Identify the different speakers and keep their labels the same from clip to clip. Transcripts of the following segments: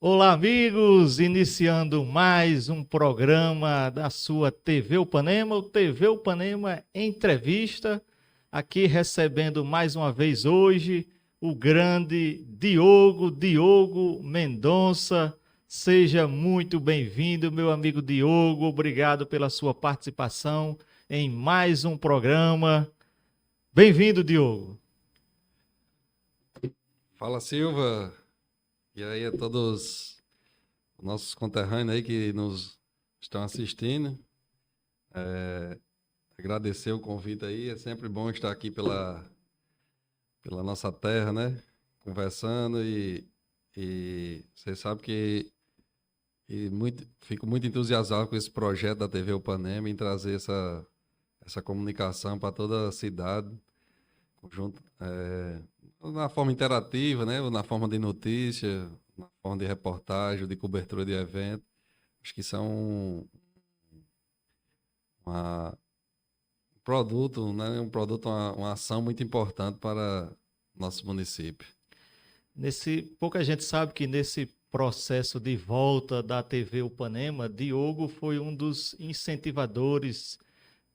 Speaker 1: Olá, amigos! Iniciando mais um programa da sua TV Upanema, o TV Upanema Entrevista. Aqui recebendo mais uma vez hoje o grande Diogo Mendonça. Seja muito bem-vindo, meu amigo Diogo. Obrigado pela sua participação em mais um programa. Bem-vindo, Diogo.
Speaker 2: Fala, Silva. E aí a todos os nossos conterrâneos aí que nos estão assistindo. Agradecer o convite aí. É sempre bom estar aqui pela nossa terra, né? Conversando e você sabe que fico muito entusiasmado com esse projeto da TV Upanema em trazer essa comunicação para toda a cidade, junto, na forma interativa, né? Na forma de notícia, na forma de reportagem, de cobertura de evento. Acho que são um produto, né? Uma ação muito importante para nosso município.
Speaker 1: Pouca gente sabe que nesse processo de volta da TV Upanema, Diogo foi um dos incentivadores,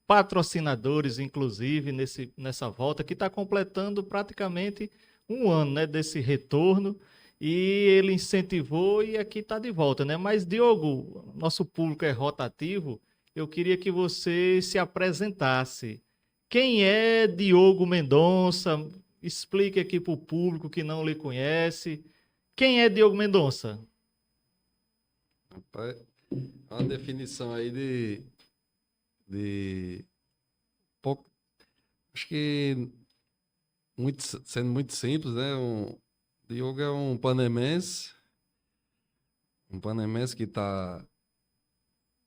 Speaker 1: patrocinadores, inclusive, nessa volta, que está completando praticamente um ano, né, desse retorno, e ele incentivou e aqui está de volta, né? Mas, Diogo, nosso público é rotativo, eu queria que você se apresentasse. Quem é Diogo Mendonça? Explique aqui para o público que não lhe conhece. Quem é Diogo Mendonça?
Speaker 2: Rapaz, uma definição aí de pouco, acho que sendo muito simples, né? Diogo é um panemense que está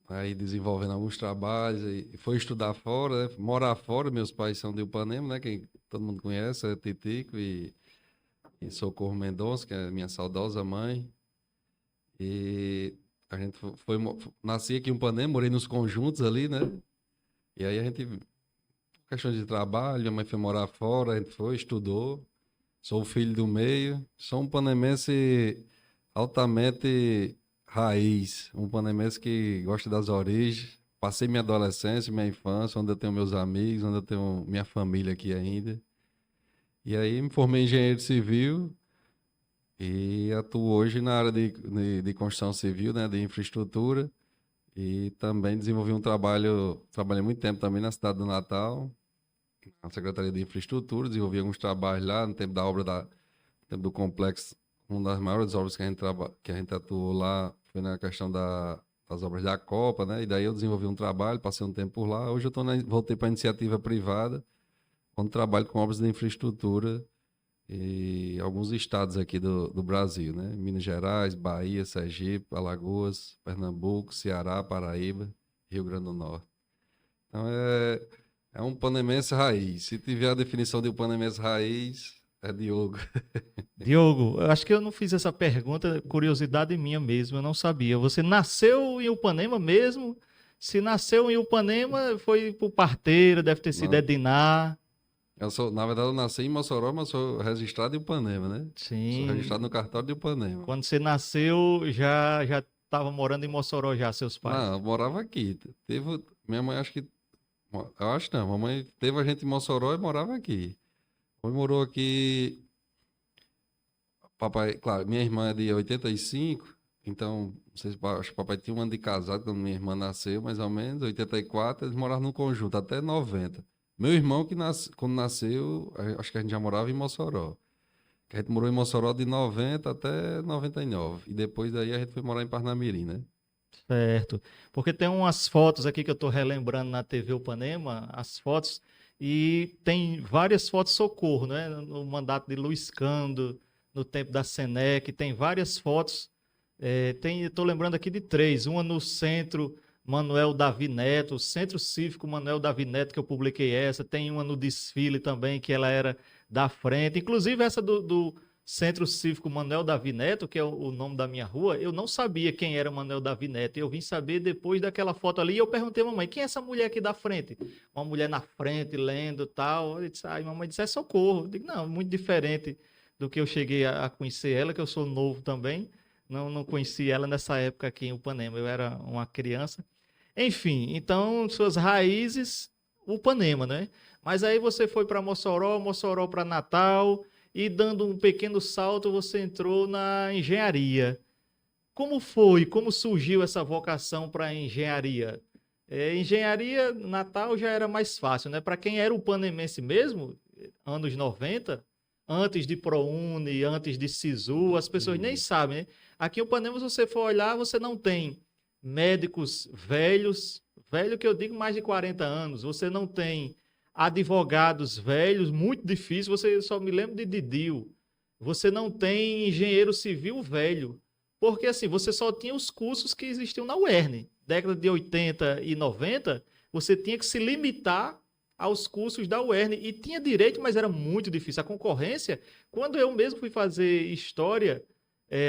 Speaker 2: aí desenvolvendo alguns trabalhos e foi estudar fora, né? Morar fora. Meus pais são de Ipanema, né? Quem todo mundo conhece é Titico e Socorro Mendonça, que é minha saudosa mãe. E a gente nasci aqui em Ipanema, morei nos conjuntos ali, né? E aí a gente, questão de trabalho, minha mãe foi morar fora, a gente foi, estudou. Sou o filho do meio, sou um panemense altamente raiz, um panemense que gosta das origens. Passei minha adolescência, minha infância, onde eu tenho meus amigos, onde eu tenho minha família aqui ainda. E aí me formei em engenheiro civil e atuo hoje na área de construção civil, né, de infraestrutura. E também desenvolvi trabalhei muito tempo também na cidade do Natal, na Secretaria de Infraestrutura, desenvolvi alguns trabalhos lá no tempo da obra no tempo do complexo. Uma das maiores obras que a gente atuou lá foi na questão das obras da Copa, né? E daí eu desenvolvi um trabalho, passei um tempo por lá. Hoje voltei para a iniciativa privada, onde trabalho com obras de infraestrutura e alguns estados aqui do Brasil, né? Minas Gerais, Bahia, Sergipe, Alagoas, Pernambuco, Ceará, Paraíba, Rio Grande do Norte. Então é um panemense raiz. Se tiver a definição de um panemense raiz, é Diogo.
Speaker 1: Diogo, eu acho que eu não fiz essa pergunta, curiosidade minha mesmo, eu não sabia. Você nasceu em Upanema mesmo? Se nasceu em Upanema, foi por parteira, deve ter sido
Speaker 2: Não,
Speaker 1: Edinar.
Speaker 2: na verdade, eu nasci em Mossoró, mas sou registrado em Ipanema, né? Sou registrado no
Speaker 1: Sim.
Speaker 2: cartório de Ipanema.
Speaker 1: Quando você nasceu, já estava morando em Mossoró já, seus pais.
Speaker 2: Não, eu morava aqui. Minha mãe, eu acho não, mamãe teve a gente em Mossoró e morava aqui. Mamãe morou aqui, papai, claro, minha irmã é de 85, então, não sei se, acho que o papai tinha um ano de casado quando minha irmã nasceu, mais ou menos, 84, eles moravam no conjunto, até 90. Meu irmão, quando nasceu, acho que a gente já morava em Mossoró. Que a gente morou em Mossoró de 90 até 99. E depois daí a gente foi morar em Parnamirim, né?
Speaker 1: Certo. Porque tem umas fotos aqui que eu estou relembrando na TV Upanema, as fotos, e tem várias fotos socorro, né? No mandato de Luiz Cando, no tempo da Senec, tem várias fotos. Estou lembrando aqui de três. Uma no Centro Manuel Davi Neto, Centro Cívico Manuel Davi Neto, que eu publiquei essa. Tem uma no desfile também, que ela era da frente. Inclusive essa do Centro Cívico Manuel Davi Neto, que é o nome da minha rua, eu não sabia quem era Manuel Davi Neto. Eu vim saber depois daquela foto ali e eu perguntei à mamãe, quem é essa mulher aqui da frente? Uma mulher na frente, lendo e tal. Aí a mamãe disse, é Socorro. Eu digo, não, muito diferente do que eu cheguei a conhecer ela, que eu sou novo também. não conheci ela nessa época aqui em Upanema, eu era uma criança. Enfim, então suas raízes, Upanema, né? Mas aí você foi para Mossoró, Mossoró para Natal, e dando um pequeno salto, você entrou na engenharia. Como foi? Como surgiu essa vocação para engenharia? Engenharia, Natal já era mais fácil, né? Para quem era upanemense mesmo, anos 90, antes de ProUni, antes de SISU, as pessoas nem
Speaker 2: Uhum.
Speaker 1: sabem, né? Aqui em Upanema, se você for olhar, você não tem médicos velhos, velho que eu digo mais de 40 anos, você não tem advogados velhos, muito difícil, você só me lembra de Didil. Você não tem engenheiro civil velho. Porque assim, você só tinha os cursos que existiam na UERN. Década de 80 e 90, você tinha que se limitar aos cursos da UERN e tinha direito, mas era muito difícil. A concorrência, quando eu mesmo fui fazer história,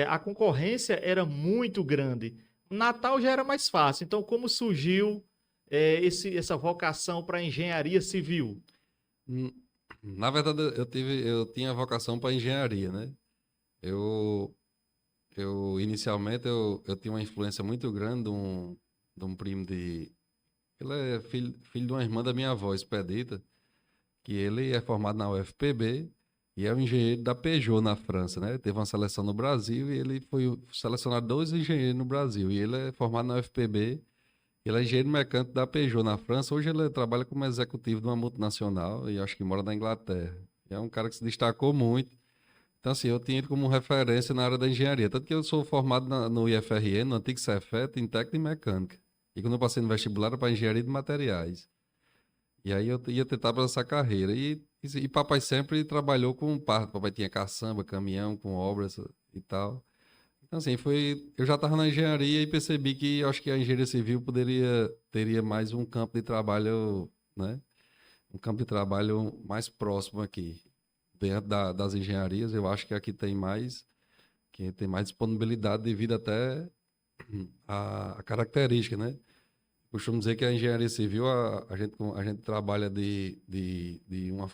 Speaker 1: a concorrência era muito grande. Natal já era mais fácil. Então, como surgiu essa vocação para engenharia civil?
Speaker 2: Hum, Na verdade, eu tinha vocação para engenharia, né? Eu, inicialmente, eu tinha uma influência muito grande de um primo de... Ele é filho de uma irmã da minha avó, Expedita, que ele é formado na UFPB e é um engenheiro da Peugeot na França, né? Teve uma seleção no Brasil e ele foi selecionado dois engenheiros no Brasil. E ele é formado na UFPB, ele é engenheiro mecânico da Peugeot na França. Hoje ele trabalha como executivo de uma multinacional e acho que mora na Inglaterra. E é um cara que se destacou muito. Então, assim, eu tinha ele como referência na área da engenharia. Tanto que eu sou formado no IFRN, no antigo Cefet, em técnica e mecânica. E quando eu passei no vestibular era para engenharia de materiais. E aí eu ia tentar para essa carreira. E papai sempre trabalhou com parte. Papai tinha caçamba, caminhão, com obras e tal. Então, assim, eu já estava na engenharia e percebi que eu acho que a engenharia civil teria mais um campo de trabalho, né? Um campo de trabalho mais próximo aqui. Dentro das engenharias, eu acho que aqui que tem mais disponibilidade devido até à característica, né? Costumo dizer que a engenharia civil, a gente trabalha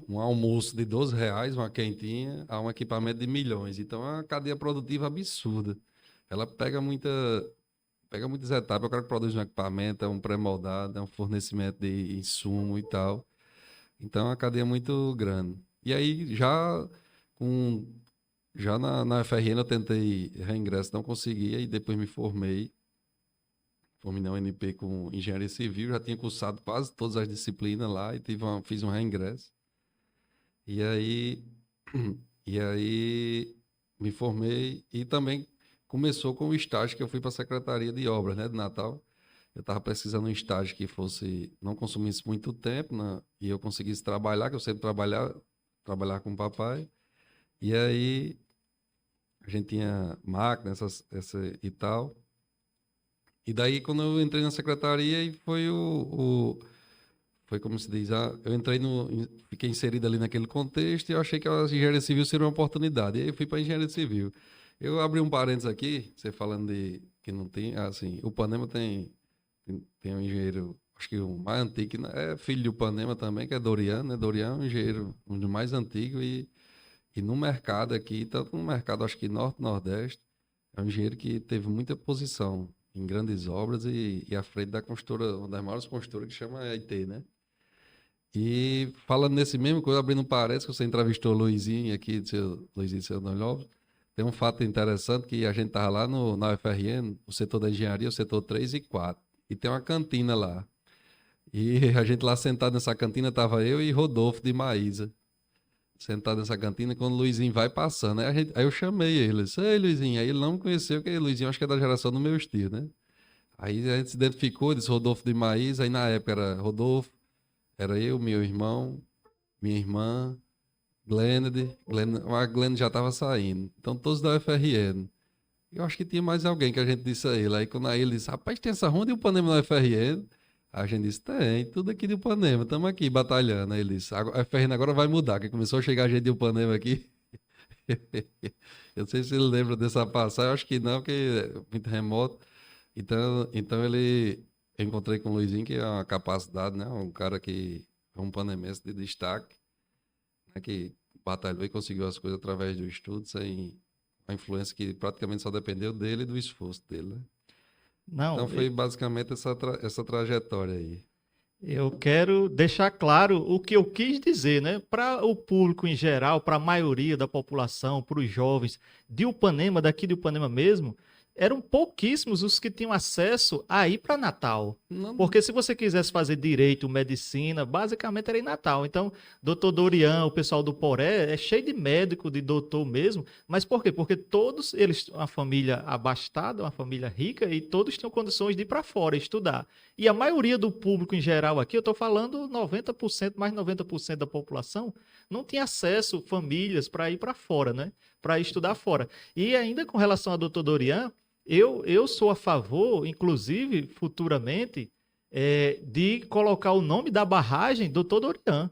Speaker 2: um almoço de R$ 12, uma quentinha, a um equipamento de milhões. Então, é uma cadeia produtiva absurda. Ela pega muitas etapas. O cara que produz um equipamento, é um pré-moldado, é um fornecimento de insumo e tal. Então, é uma cadeia muito grande. E aí, com, já na FRN, eu tentei reingresso, não consegui, e depois me formei na UNP com engenharia civil, já tinha cursado quase todas as disciplinas lá e fiz um reingresso. E aí, e aí me formei e também começou com o estágio que eu fui para a Secretaria de Obras, né, de Natal. Eu estava pesquisando um estágio que não consumisse muito tempo, né, e eu conseguisse trabalhar, que eu sempre trabalhar com o papai. E aí a gente tinha máquina, essa e tal. E daí, quando eu entrei na secretaria, e foi como se diz, eu fiquei inserido ali naquele contexto e eu achei que a engenharia civil seria uma oportunidade. E aí eu fui para a engenharia civil. Eu abri um parênteses aqui, você falando de que não tem, assim, o Panema tem um engenheiro, acho que o mais antigo, que é filho do Panema também, que é Doriano, né? Doriano é um engenheiro um dos mais antigos e no mercado aqui, tanto no mercado, acho que norte, nordeste, é um engenheiro que teve muita posição em grandes obras e à frente da construtora, uma das maiores construtoras que chama IT, né? E falando nesse mesmo coisa, abrindo um parênteses, que você entrevistou o Luizinho aqui, Luizinho Seu Lopes, tem um fato interessante que a gente estava lá na UFRN, o setor da engenharia, o setor 3 e 4, e tem uma cantina lá. E a gente lá sentado nessa cantina, estava eu e Rodolfo de Maísa, sentado nessa cantina, quando o Luizinho vai passando. Aí eu chamei ele, disse, ei Luizinho, aí ele não me conheceu, porque Luizinho acho que é da geração do meu estilo, né? Aí a gente se identificou, disse Rodolfo de Maísa, aí na época era Rodolfo, era eu, meu irmão, minha irmã, a Glenda já estava saindo. Então todos da UFRN. Eu acho que tinha mais alguém que a gente disse a ele. Aí ele disse, rapaz, tem essa ronda de Ipanema na UFRN? A gente disse, tem, tudo aqui de Ipanema, estamos aqui batalhando. Aí ele disse, a UFRN agora vai mudar, que começou a chegar gente de Ipanema aqui. Eu não sei se ele lembra dessa passagem, eu acho que não, porque é muito remoto. Então eu encontrei com o Luizinho, que é uma capacidade, né? Um cara que é um panemense de destaque, né? Que batalhou e conseguiu as coisas através do estudo, sem uma influência que praticamente só dependeu dele e do esforço dele, né?
Speaker 1: Não,
Speaker 2: Então foi basicamente essa trajetória aí.
Speaker 1: eu quero deixar claro o que eu quis dizer, né? Para o público em geral, para a maioria da população, para os jovens de Upanema, daqui de Upanema mesmo, eram pouquíssimos os que tinham acesso a ir para Natal.
Speaker 2: Não,
Speaker 1: Porque se você quisesse fazer direito, medicina, basicamente era em Natal. Então, doutor Dorian, o pessoal do Poré, é cheio de médico, de doutor mesmo. Mas por quê? Porque todos eles, uma família abastada, uma família rica, e todos tinham condições de ir para fora estudar. E a maioria do público em geral aqui, eu estou falando 90%, mais de 90% da população, não tinha acesso, famílias, para ir para fora, né? Para estudar fora. E ainda com relação ao doutor Dorian, eu sou a favor, inclusive, futuramente, de colocar o nome da barragem doutor Dorian.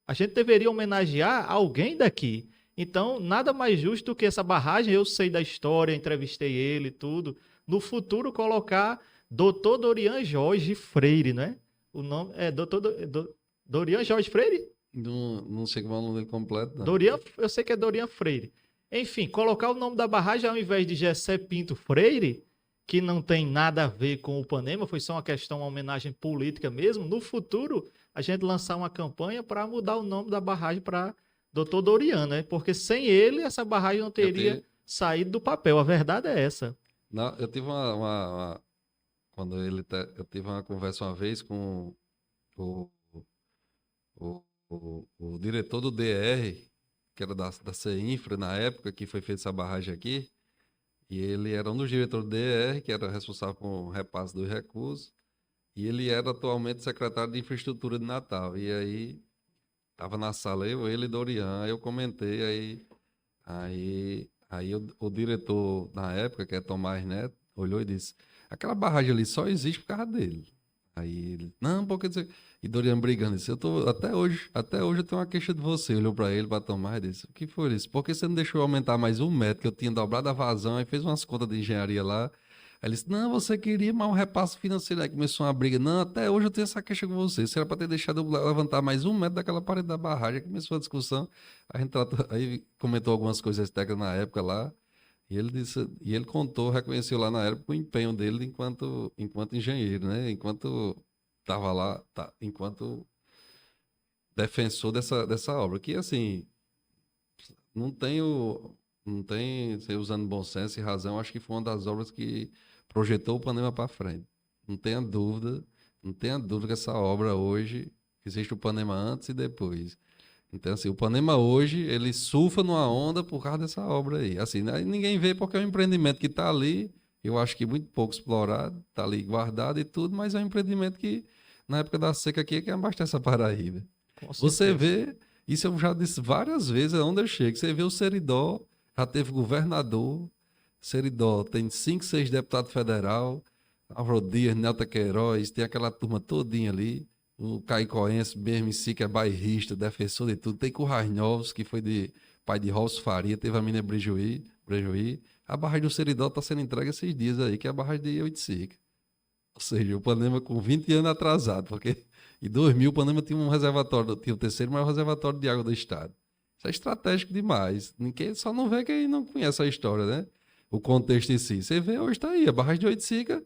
Speaker 1: A gente deveria homenagear alguém daqui. Então, nada mais justo do que essa barragem, eu sei da história, entrevistei ele e tudo. No futuro, colocar Dr. Dorian Jorge Freire, né? O nome é Dorian Jorge Freire?
Speaker 2: não sei qual é o nome dele completo, não.
Speaker 1: Dorian, eu sei que é Dorian Freire. Enfim, colocar o nome da barragem ao invés de Gessé Pinto Freire, que não tem nada a ver com o Ipanema, foi só uma questão, uma homenagem política mesmo. No futuro, a gente lançar uma campanha para mudar o nome da barragem para Dr. Dorian, né? Porque sem ele, essa barragem não teria saído do papel. A verdade é essa.
Speaker 2: Não, eu tive quando eu tive uma conversa uma vez com o, o diretor do DR, que era da CEINFRA na época que foi feita essa barragem aqui, e ele era um dos diretores do DR, que era responsável por o repasse dos recursos, e ele era atualmente secretário de Infraestrutura de Natal. E aí, estava na sala ele e Dorian, aí eu comentei, aí o diretor, na época, que é Tomás Neto, olhou e disse, aquela barragem ali só existe por causa dele. Aí ele, não, porque... E Dorian brigando, disse, até hoje eu tenho uma queixa de você. Olhou pra ele, pra Tomás e disse, o que foi isso? Por que você não deixou eu aumentar mais 1 metro, que eu tinha dobrado a vazão, e fez umas contas de engenharia lá. Aí ele disse, não, você queria mais um repasse financeiro. Aí começou uma briga, não, até hoje eu tenho essa queixa com você. Você era pra ter deixado eu levantar mais 1 metro daquela parede da barragem. Aí começou a discussão, aí comentou algumas coisas técnicas na época lá, e ele disse, e ele contou, reconheceu lá na época o empenho dele enquanto engenheiro, né? Enquanto estava lá, enquanto defensor dessa obra. Que assim, não tenho, não tem, você usando bom senso e razão, acho que foi uma das obras que projetou o Ipanema para frente. Não tenha dúvida, não tenha dúvida que essa obra hoje, existe o Ipanema antes e depois. Então, assim, o Ipanema hoje, ele surfa numa onda por causa dessa obra aí. Assim, né? Ninguém vê porque é um empreendimento que está ali, eu acho que muito pouco explorado, está ali guardado e tudo, mas é um empreendimento que, na época da seca aqui, é que abastece a Paraíba.
Speaker 1: Com
Speaker 2: Você
Speaker 1: certeza.
Speaker 2: vê, isso eu já disse várias vezes, é onde eu chego, você vê o Seridó, já teve governador, Seridó tem 5, 6 deputados federal, Álvaro Dias, Nelta Queiroz, tem aquela turma todinha ali, o caicoense, BMC, que é bairrista, defensor de tudo, tem Currais Novos, que foi de pai de Rolfo Faria, teve a mina Brejuí, a barragem do Seridó está sendo entregue esses dias aí, que é a barragem de Oiticica. Ou seja, o Ipanema com 20 anos atrasado, porque em 2000 o Ipanema tinha um reservatório, tinha o terceiro maior reservatório de água do estado. Isso é estratégico demais. Ninguém só não vê quem não conhece a história, né? O contexto em si. Você vê, hoje está aí, a barragem de Oiticica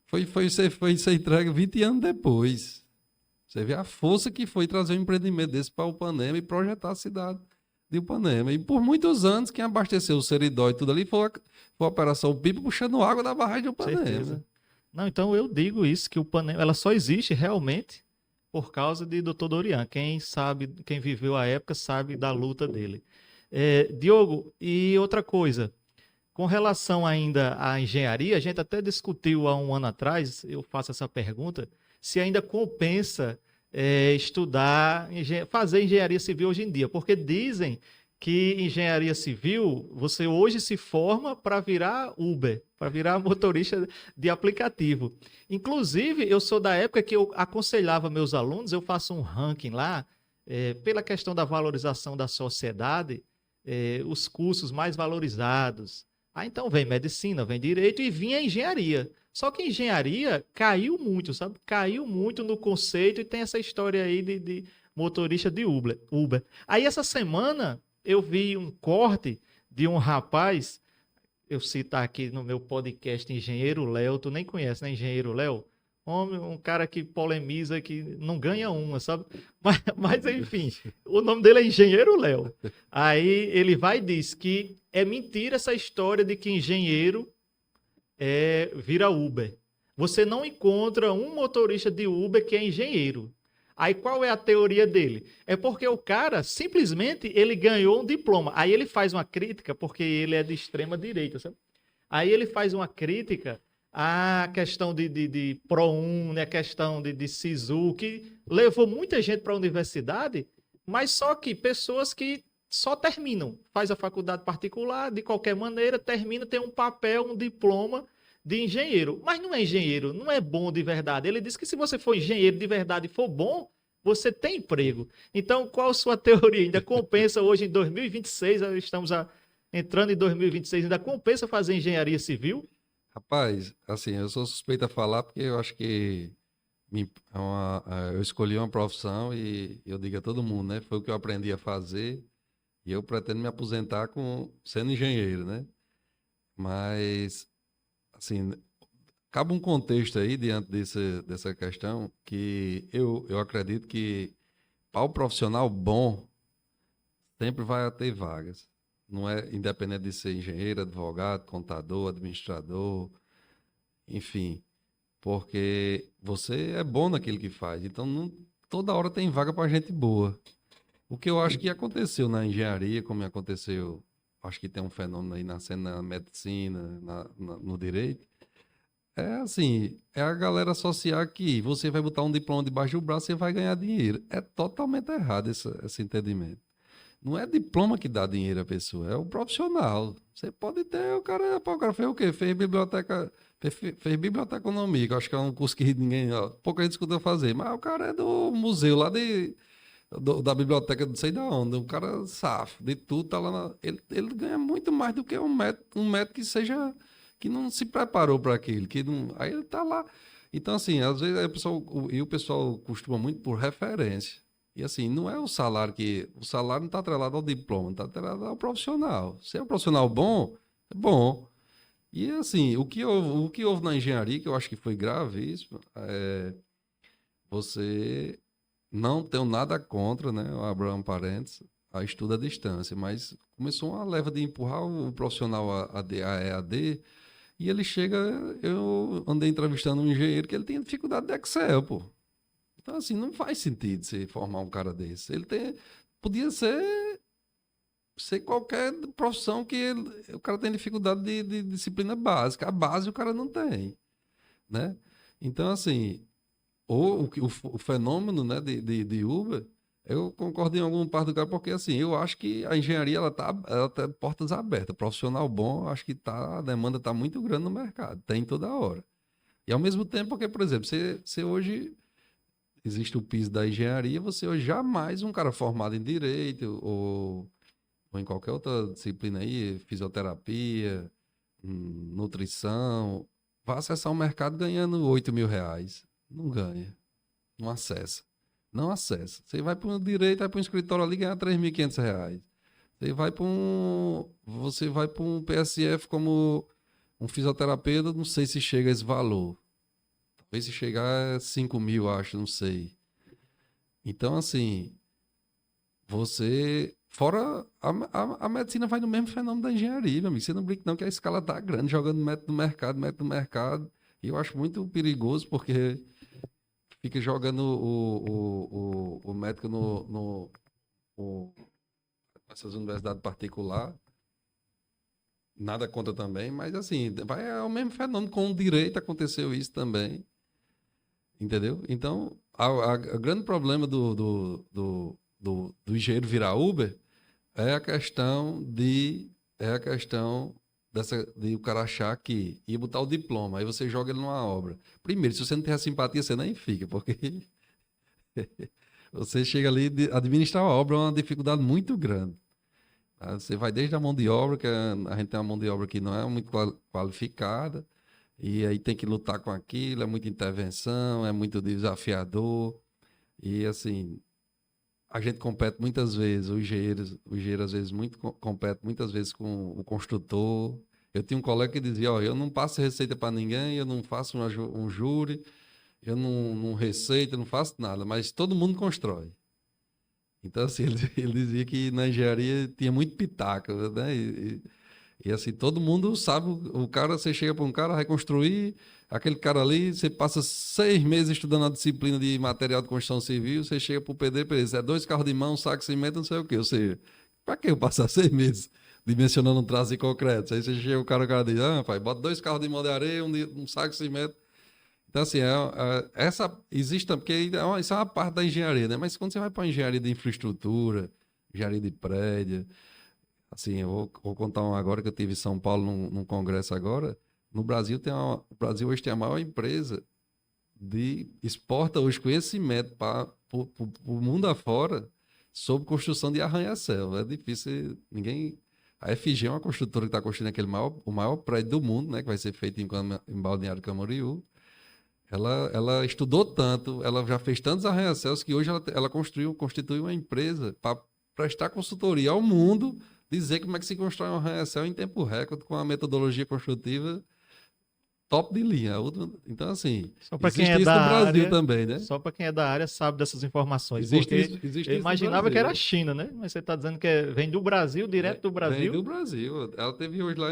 Speaker 2: foi ser entregue 20 anos depois. Você vê a força que foi trazer um empreendimento desse para o Ipanema e projetar a cidade de Ipanema. E por muitos anos, quem abasteceu o Seridó e tudo ali foi a Operação Pipa puxando água da barragem de Ipanema.
Speaker 1: Certeza. Não, então eu digo isso, que o Ipanema, ela só existe realmente por causa de Dr. Dorian. Quem sabe, quem viveu a época sabe da luta dele. Diogo, e outra coisa, com relação ainda à engenharia, a gente até discutiu há um ano atrás, eu faço essa pergunta, se ainda compensa estudar, fazer engenharia civil hoje em dia, porque dizem que engenharia civil, você hoje se forma para virar Uber, para virar motorista de aplicativo. Inclusive, eu sou da época que eu aconselhava meus alunos, eu faço um ranking lá, pela questão da valorização da sociedade, os cursos mais valorizados. Ah, então vem medicina, vem direito e vinha engenharia. Só que engenharia caiu muito, sabe? Caiu muito no conceito e tem essa história aí de motorista de Uber. Aí essa semana eu vi um corte de um rapaz eu citar aqui no meu podcast Engenheiro Léo, tu nem conhece, né, Engenheiro Léo? Homem, um cara que polemiza, que não ganha uma, sabe? Mas enfim, o nome dele é Engenheiro Léo. Aí ele vai e diz que é mentira essa história de que engenheiro vira Uber. Você não encontra um motorista de Uber que é engenheiro. Aí qual é a teoria dele? É porque o cara simplesmente ele ganhou um diploma. Aí ele faz uma crítica, porque ele é de extrema direita, sabe? Aí ele faz uma crítica à questão de ProUni, a questão de SISU, que levou muita gente para a universidade, mas só que pessoas que só terminam, faz a faculdade particular, de qualquer maneira, termina, tem um papel, um diploma de engenheiro. Mas não é engenheiro, não é bom de verdade. Ele diz que se você for engenheiro de verdade e for bom, você tem emprego. Então, qual a sua teoria? Ainda compensa hoje em 2026, entrando em 2026, ainda compensa fazer engenharia civil?
Speaker 2: Rapaz, assim, eu sou suspeito a falar porque eu acho que eu escolhi uma profissão e eu digo a todo mundo, né? Foi o que eu aprendi a fazer e eu pretendo me aposentar sendo engenheiro, né? Mas, assim, cabe um contexto aí diante dessa questão que eu acredito que para o profissional bom sempre vai ter vagas. Não é independente de ser engenheiro, advogado, contador, administrador, enfim, porque você é bom naquilo que faz. Então, toda hora tem vaga para gente boa. O que eu acho que aconteceu na engenharia, como aconteceu, acho que tem um fenômeno aí nascendo na medicina, no direito, é assim, é a galera associar que você vai botar um diploma debaixo do braço e vai ganhar dinheiro. É totalmente errado esse entendimento. Não é diploma que dá dinheiro à pessoa, é o profissional. Você pode ter, pô, o cara fez o quê? Fez biblioteconomia, que eu acho que é um curso que ninguém, ó, pouca gente escuta fazer, mas o cara é do museu lá da biblioteca, não sei de onde, um cara safo, de tudo, tá lá, ele ganha muito mais do que um médico que não se preparou para aquilo, que não, aí ele tá lá. Então, assim, às vezes o pessoal costuma muito por referência. E assim, não é o salário não está atrelado ao diploma, está atrelado ao profissional. Se é um profissional bom, é bom. E assim, o que houve na engenharia, que eu acho que foi gravíssimo, você não tenho nada contra, né? Eu abro um parênteses, a estudo à distância, mas começou uma leva de empurrar o profissional a EAD, e ele chega, eu andei entrevistando um engenheiro que ele tem dificuldade de Excel, pô. Então, assim, não faz sentido você formar um cara desse. Podia ser qualquer profissão que o cara tem dificuldade de disciplina básica. A base o cara não tem, né? Então, assim, o fenômeno, né, de Uber, eu concordo em alguma parte do cara, porque, assim, eu acho que a engenharia, ela tá portas abertas. Profissional bom, eu acho que a demanda está muito grande no mercado. Tem toda hora. E, ao mesmo tempo, porque, por exemplo, você hoje existe o piso da engenharia, você hoje jamais um cara formado em direito ou em qualquer outra disciplina aí, fisioterapia, nutrição, vai acessar o mercado ganhando R$ 8.000. Não ganha, não acessa. Não acessa. Você vai para o direito, vai para um escritório ali e ganha R$ 3.500. Você vai para um PSF como um fisioterapeuta, não sei se chega a esse valor. Talvez se chegar a 5.000, acho, não sei. Então, assim, você. Fora a medicina vai no mesmo fenômeno da engenharia, meu amigo. Você não brinca, não, que a escala tá grande, jogando método no mercado. E eu acho muito perigoso, porque fica jogando o médico o- nessas universidades particulares. Nada contra também, mas assim, é o mesmo fenômeno. Com o direito aconteceu isso também. Entendeu? Então, o grande problema do engenheiro virar Uber é a questão de o cara achar que ia botar o diploma, aí você joga ele numa obra. Primeiro, se você não tem a simpatia, você nem fica, porque você chega ali, administrar a obra é uma dificuldade muito grande. Tá? Você vai desde a mão de obra, que a gente tem uma mão de obra que não é muito qualificada, e aí tem que lutar com aquilo, é muita intervenção, é muito desafiador. E assim, a gente compete muitas vezes, o engenheiro às vezes compete muitas vezes com o construtor, Eu tinha um colega que dizia, ó, eu não passo receita para ninguém, eu não faço um júri, eu não receito, eu não faço nada, mas todo mundo constrói. Então, assim, ele dizia que na engenharia tinha muito pitaco, né? E, assim, todo mundo sabe, o cara, você chega para um cara, vai construir, aquele cara ali, você passa 6 meses estudando a disciplina de material de construção civil, você chega para o pedreiro, é 2 carros de mão, um saco de cimento, não sei o quê. Ou seja, para que eu passar 6 meses dimensionando um traço de concreto? Aí você chega, o cara diz, pai, bota 2 carros de mão de areia, um saco de cimento. Então, assim, essa existe, porque isso é uma parte da engenharia, né? Mas quando você vai para a engenharia de infraestrutura, engenharia de prédio, assim, eu vou contar um agora que eu tive em São Paulo num congresso agora. No Brasil, o Brasil hoje tem a maior empresa de exporta hoje conhecimento para o mundo afora sobre construção de arranha-céu. É difícil, ninguém... A FG é uma construtora que está construindo o maior prédio do mundo, né? Que vai ser feito em Balneário Camboriú. Ela estudou tanto, ela já fez tantos arranha-céus que hoje ela constituiu uma empresa para prestar consultoria ao mundo, dizer como é que se constrói um arranha-céu em tempo recorde com a metodologia construtiva top de linha. Então, assim,
Speaker 1: Só para quem
Speaker 2: existe
Speaker 1: é
Speaker 2: isso
Speaker 1: da
Speaker 2: no Brasil
Speaker 1: área,
Speaker 2: também, né?
Speaker 1: só para quem é da área sabe dessas informações,
Speaker 2: Existe
Speaker 1: porque
Speaker 2: isso
Speaker 1: eu
Speaker 2: no
Speaker 1: imaginava que
Speaker 2: Brasil.
Speaker 1: era a China, né? Mas você está dizendo que vem do Brasil, direto do
Speaker 2: Vem
Speaker 1: Brasil.
Speaker 2: do Brasil. Ela teve hoje lá,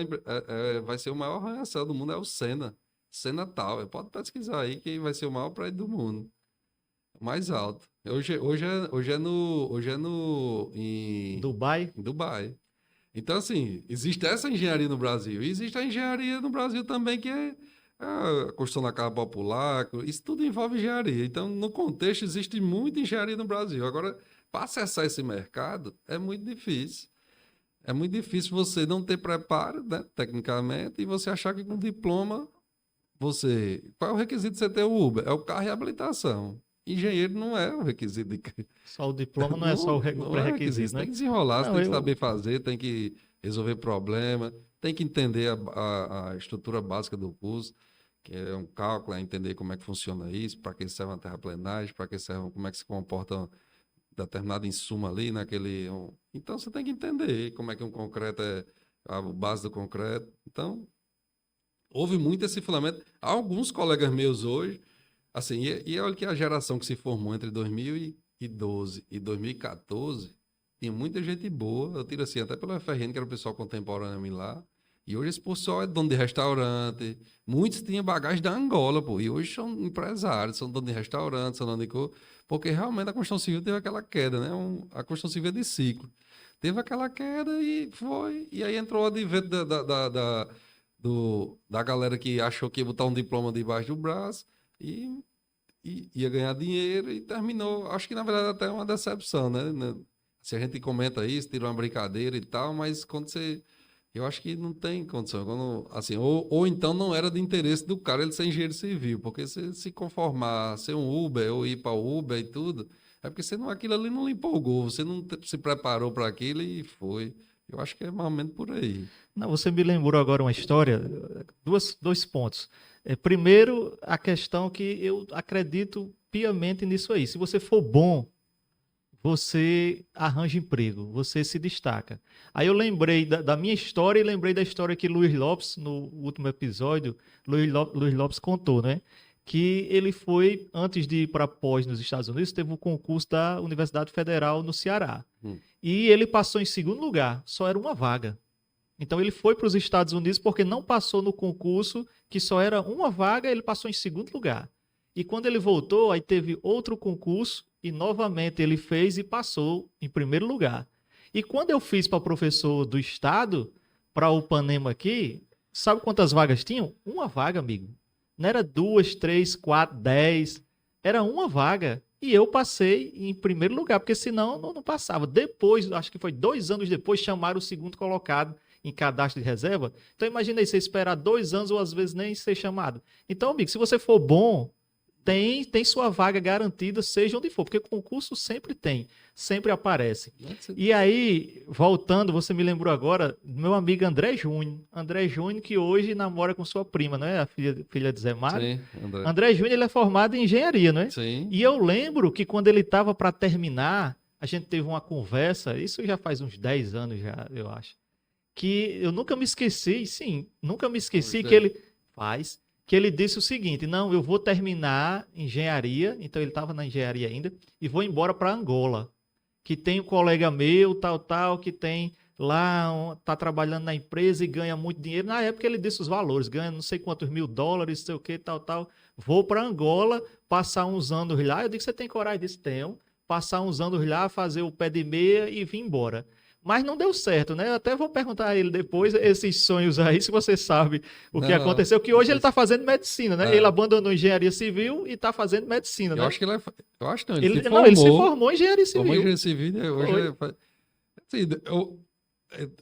Speaker 2: vai ser o maior arranha-céu do mundo, é o Sena. Sena Tower. Pode pesquisar aí que vai ser o maior prédio do mundo. O mais alto. Hoje é em
Speaker 1: Dubai.
Speaker 2: Dubai. Então, assim, existe essa engenharia no Brasil. E existe a engenharia no Brasil também, que é a construção da casa popular. Isso tudo envolve engenharia. Então, no contexto, existe muita engenharia no Brasil. Agora, para acessar esse mercado, é muito difícil. É muito difícil você não ter preparo, né, tecnicamente, e você achar que com diploma qual é o requisito de você ter o Uber? É o carro e a habilitação. Engenheiro não é o requisito de...
Speaker 1: Só o diploma não é só o
Speaker 2: Não é
Speaker 1: pré-requisito,
Speaker 2: requisito.
Speaker 1: né?
Speaker 2: Tem que desenrolar, você
Speaker 1: Não,
Speaker 2: tem que saber fazer, tem que resolver problema, tem que entender a estrutura básica do curso, que é um cálculo, é entender como é que funciona isso, para que serve uma terraplenagem, para que serve, como é que se comporta um determinado insumo ali Então você tem que entender como é que um concreto é a base do concreto. Então, houve muito esse filamento. Alguns colegas meus hoje, assim, e olha que a geração que se formou entre 2012 e 2014, tinha muita gente boa. Eu tiro assim, até pelo FRN, que era o pessoal contemporâneo lá. E hoje esse pessoal é dono de restaurante. Muitos tinham bagagem da Angola, pô. E hoje são empresários, são dono de restaurante, são dono de porque realmente a construção civil teve aquela queda, né? A construção civil é de ciclo. Teve aquela queda e foi. E aí entrou o advento da galera que achou que ia botar um diploma debaixo do braço e ia ganhar dinheiro e terminou. Acho que, na verdade, até é uma decepção, né? Se a gente comenta isso, tira uma brincadeira e tal, mas quando você... Eu acho que não tem condição. Assim, ou então não era de interesse do cara ele ser engenheiro civil, porque se conformar, ser um Uber ou ir para o Uber e tudo, é porque aquilo ali não lhe empolgou, você não se preparou para aquilo e foi. Eu acho que é mais ou menos por aí.
Speaker 1: Não, você me lembrou agora uma história, dois pontos. Primeiro, a questão que eu acredito piamente nisso aí. Se você for bom, você arranja emprego, você se destaca. Aí eu lembrei da minha história e lembrei da história que Luiz Lopes, no último episódio, Luiz Lopes contou, né? Que ele foi, antes de ir para pós nos Estados Unidos, teve um concurso da Universidade Federal no Ceará. E ele passou em segundo lugar, só era uma vaga. Então ele foi para os Estados Unidos porque não passou no concurso, que só era uma vaga, ele passou em segundo lugar. E quando ele voltou, aí teve outro concurso e novamente ele fez e passou em primeiro lugar. E quando eu fiz para professor do estado, para o Panema aqui, sabe quantas vagas tinham? Uma vaga, amigo. Não era 2, 3, 4, 10. Era uma vaga. E eu passei em primeiro lugar, porque senão não passava. Depois, acho que foi 2 anos depois, chamaram o segundo colocado em cadastro de reserva. Então imagina aí, você esperar 2 anos ou às vezes nem ser chamado. Então, amigo, se você for bom, tem sua vaga garantida, seja onde for, porque concurso sempre tem, sempre aparece. E aí, voltando, você me lembrou agora do meu amigo André Júnior. André Júnior, que hoje namora com sua prima, não é? A filha de Zé Mário.
Speaker 2: Sim, André.
Speaker 1: André Júnior, ele é formado em engenharia, não é?
Speaker 2: Sim.
Speaker 1: E eu lembro que quando ele estava para terminar, a gente teve uma conversa, isso já faz uns 10 anos já, eu acho. que eu nunca me esqueci, sim, nunca me esqueci que
Speaker 2: Poxa.
Speaker 1: ele faz, que ele disse o seguinte: não, eu vou terminar engenharia, então ele estava na engenharia ainda, e vou embora para Angola, que tem um colega meu, tal, que tem lá, tá trabalhando na empresa e ganha muito dinheiro. Na época ele disse os valores, ganha não sei quantos $1.000, não sei o que, tal. Vou para Angola, passar uns anos lá. Eu disse: você tem coragem? Disse: tenho. Passar uns anos lá, fazer o pé de meia e vir embora. Mas não deu certo, né? Eu até vou perguntar a ele depois esses sonhos aí, se você sabe o que
Speaker 2: Não,
Speaker 1: aconteceu, que hoje ele está fazendo medicina, né? Ele
Speaker 2: é,
Speaker 1: abandonou engenharia civil e está fazendo medicina,
Speaker 2: eu
Speaker 1: né?
Speaker 2: acho que eu acho não, ele se
Speaker 1: Não, ele se
Speaker 2: formou,
Speaker 1: formou em engenharia
Speaker 2: formou em
Speaker 1: civil.
Speaker 2: engenharia civil, né? Hoje
Speaker 1: Foi.
Speaker 2: assim,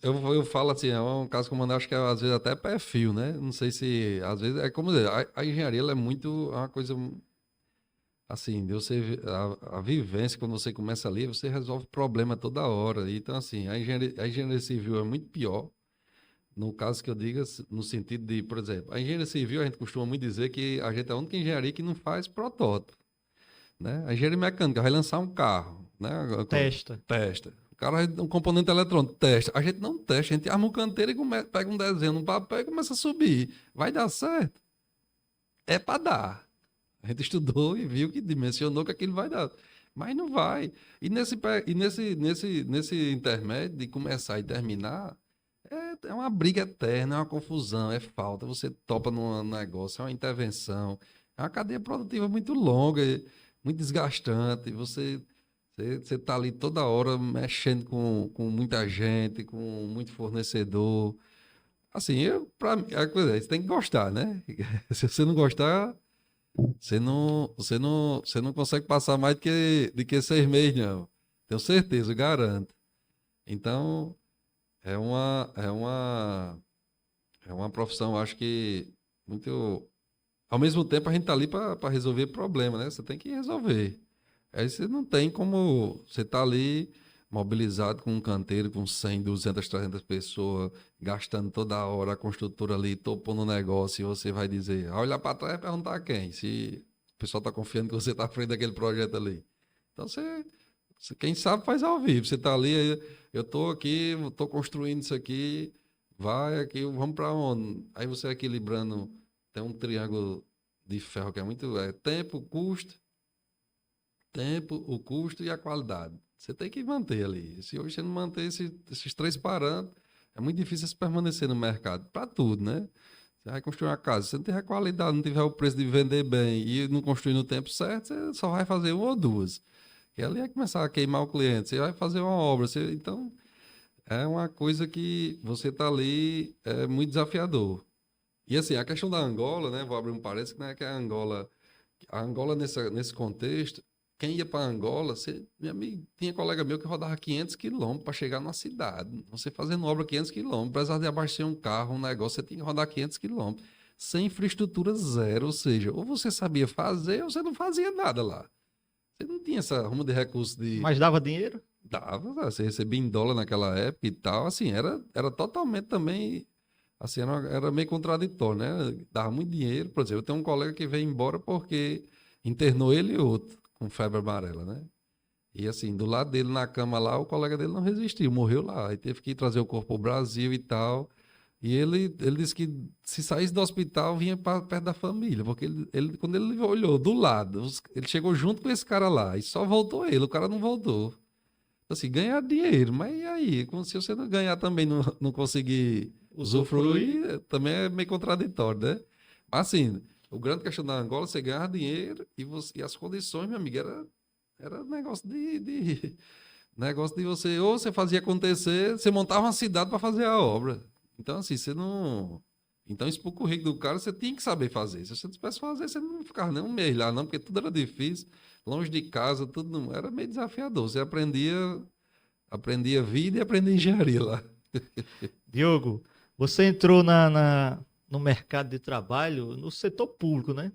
Speaker 2: eu falo assim, é um caso que eu mando, acho que é, às vezes até perfil, né? Não sei se, às vezes, é como dizer, a engenharia ela é muito, é uma coisa, assim, de você, a vivência, quando você começa ali, você resolve problema toda hora. Então, assim, a engenharia civil é muito pior, no caso que eu diga, no sentido de, por exemplo, a engenharia civil, a gente costuma muito dizer que a gente é a única engenharia que não faz protótipo, né? A engenharia mecânica vai lançar um carro, né?
Speaker 1: Testa.
Speaker 2: Testa. O cara, um componente eletrônico, testa. A gente não testa, a gente arma um canteiro e pega um desenho no papel e começa a subir. Vai dar certo? É para dar. A gente estudou e viu que dimensionou que aquilo vai dar. Mas não vai. E nesse intermédio de começar e terminar, é uma briga eterna, é uma confusão, é falta. Você topa num negócio, é uma intervenção. É uma cadeia produtiva muito longa, muito desgastante. Você tá ali toda hora mexendo com muita gente, com muito fornecedor. Assim, pra mim, a coisa é, você tem que gostar, né? Se você não gostar, você não consegue passar mais do que 6 meses, não. Tenho certeza, garanto. Então, é uma profissão, acho que muito. Ao mesmo tempo, a gente tá ali para resolver problema, né? Você tem que resolver. Aí você não tem como. Você tá ali mobilizado com um canteiro com 100, 200, 300 pessoas, gastando toda hora, a construtora ali, topando o negócio, e você vai dizer, a olhar para trás e perguntar a quem? Se o pessoal tá confiando que você tá à frente daquele projeto ali. Então quem sabe faz ao vivo. Você tá ali, aí, eu tô aqui, eu tô construindo isso aqui, vai aqui, vamos para onde? Aí você equilibrando, tem um triângulo de ferro que é muito, tempo, custo, o custo e a qualidade. Você tem que manter ali. Se hoje você não manter esses três parâmetros, é muito difícil você permanecer no mercado. Para tudo, né? Você vai construir uma casa. Se você não tiver qualidade, não tiver o preço de vender bem e não construir no tempo certo, você só vai fazer uma ou duas. E ali é começar a queimar o cliente. Você vai fazer uma obra. Então, é uma coisa que você está ali, é muito desafiador. E assim, a questão da Angola, né? Vou abrir um parênteses, né? Que a Angola nesse contexto, quem ia para Angola, meu amigo, tinha colega meu que rodava 500 quilômetros para chegar na cidade. Você fazendo obra 500 quilômetros, apesar de abastecer um carro, um negócio, você tinha que rodar 500 quilômetros. Sem infraestrutura zero, ou seja, ou você sabia fazer ou você não fazia nada lá. Você não tinha essa ruma de recursos de.
Speaker 1: Mas dava dinheiro?
Speaker 2: Dava, você recebia em dólar naquela época e tal, assim, era totalmente também, assim, era meio contraditório, né? Dava muito dinheiro, por exemplo, eu tenho um colega que veio embora porque internou ele e outro com febre amarela, né? E assim, do lado dele na cama lá, o colega dele não resistiu, morreu lá, aí teve que trazer o corpo para o Brasil e tal, e ele disse que se saísse do hospital vinha para perto da família, porque quando ele olhou do lado, ele chegou junto com esse cara lá, e só voltou ele, o cara não voltou. Assim, ganhar dinheiro, mas e aí? Como se você não ganhar também não conseguir
Speaker 1: Usufruir.
Speaker 2: usufruir, também é meio contraditório, né? Mas assim, o grande questão da Angola, você ganhar dinheiro e as condições, meu amigo, era negócio negócio de você, ou você fazia acontecer, você montava uma cidade para fazer a obra. Então, assim, você não. Então, isso pro currículo do cara, você tinha que saber fazer. Se você não soubesse fazer, você não ficava nem um mês lá, não, porque tudo era difícil, longe de casa, tudo não, era meio desafiador. Você aprendia vida e aprendia engenharia lá.
Speaker 1: Diogo, você entrou no mercado de trabalho no setor público, né?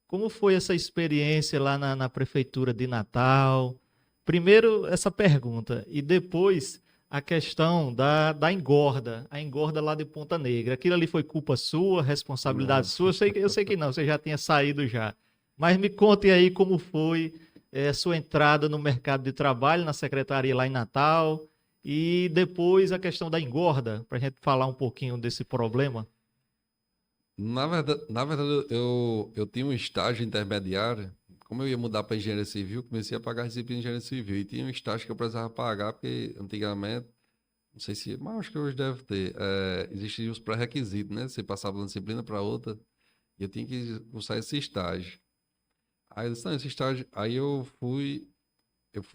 Speaker 1: Como foi essa experiência lá na prefeitura de Natal? Primeiro, essa pergunta, e depois a questão da engorda, a engorda lá de Ponta Negra. Aquilo ali foi culpa sua, responsabilidade
Speaker 2: Não.
Speaker 1: sua? Eu sei que não, você já tinha saído já. Mas me conte aí como foi sua entrada no mercado de trabalho, na secretaria lá em Natal, E depois a questão da engorda, para a gente falar um pouquinho desse problema.
Speaker 2: Na verdade, eu tinha um estágio intermediário. Como eu ia mudar para engenharia civil, comecei a pagar disciplina de engenharia civil. E tinha um estágio que eu precisava pagar, porque antigamente, não sei se, mas acho que hoje deve ter, existiam os pré-requisitos, né? Você passava de uma disciplina para outra, e eu tinha que cursar esse estágio. Aí eu disse, não, esse estágio. Aí eu fui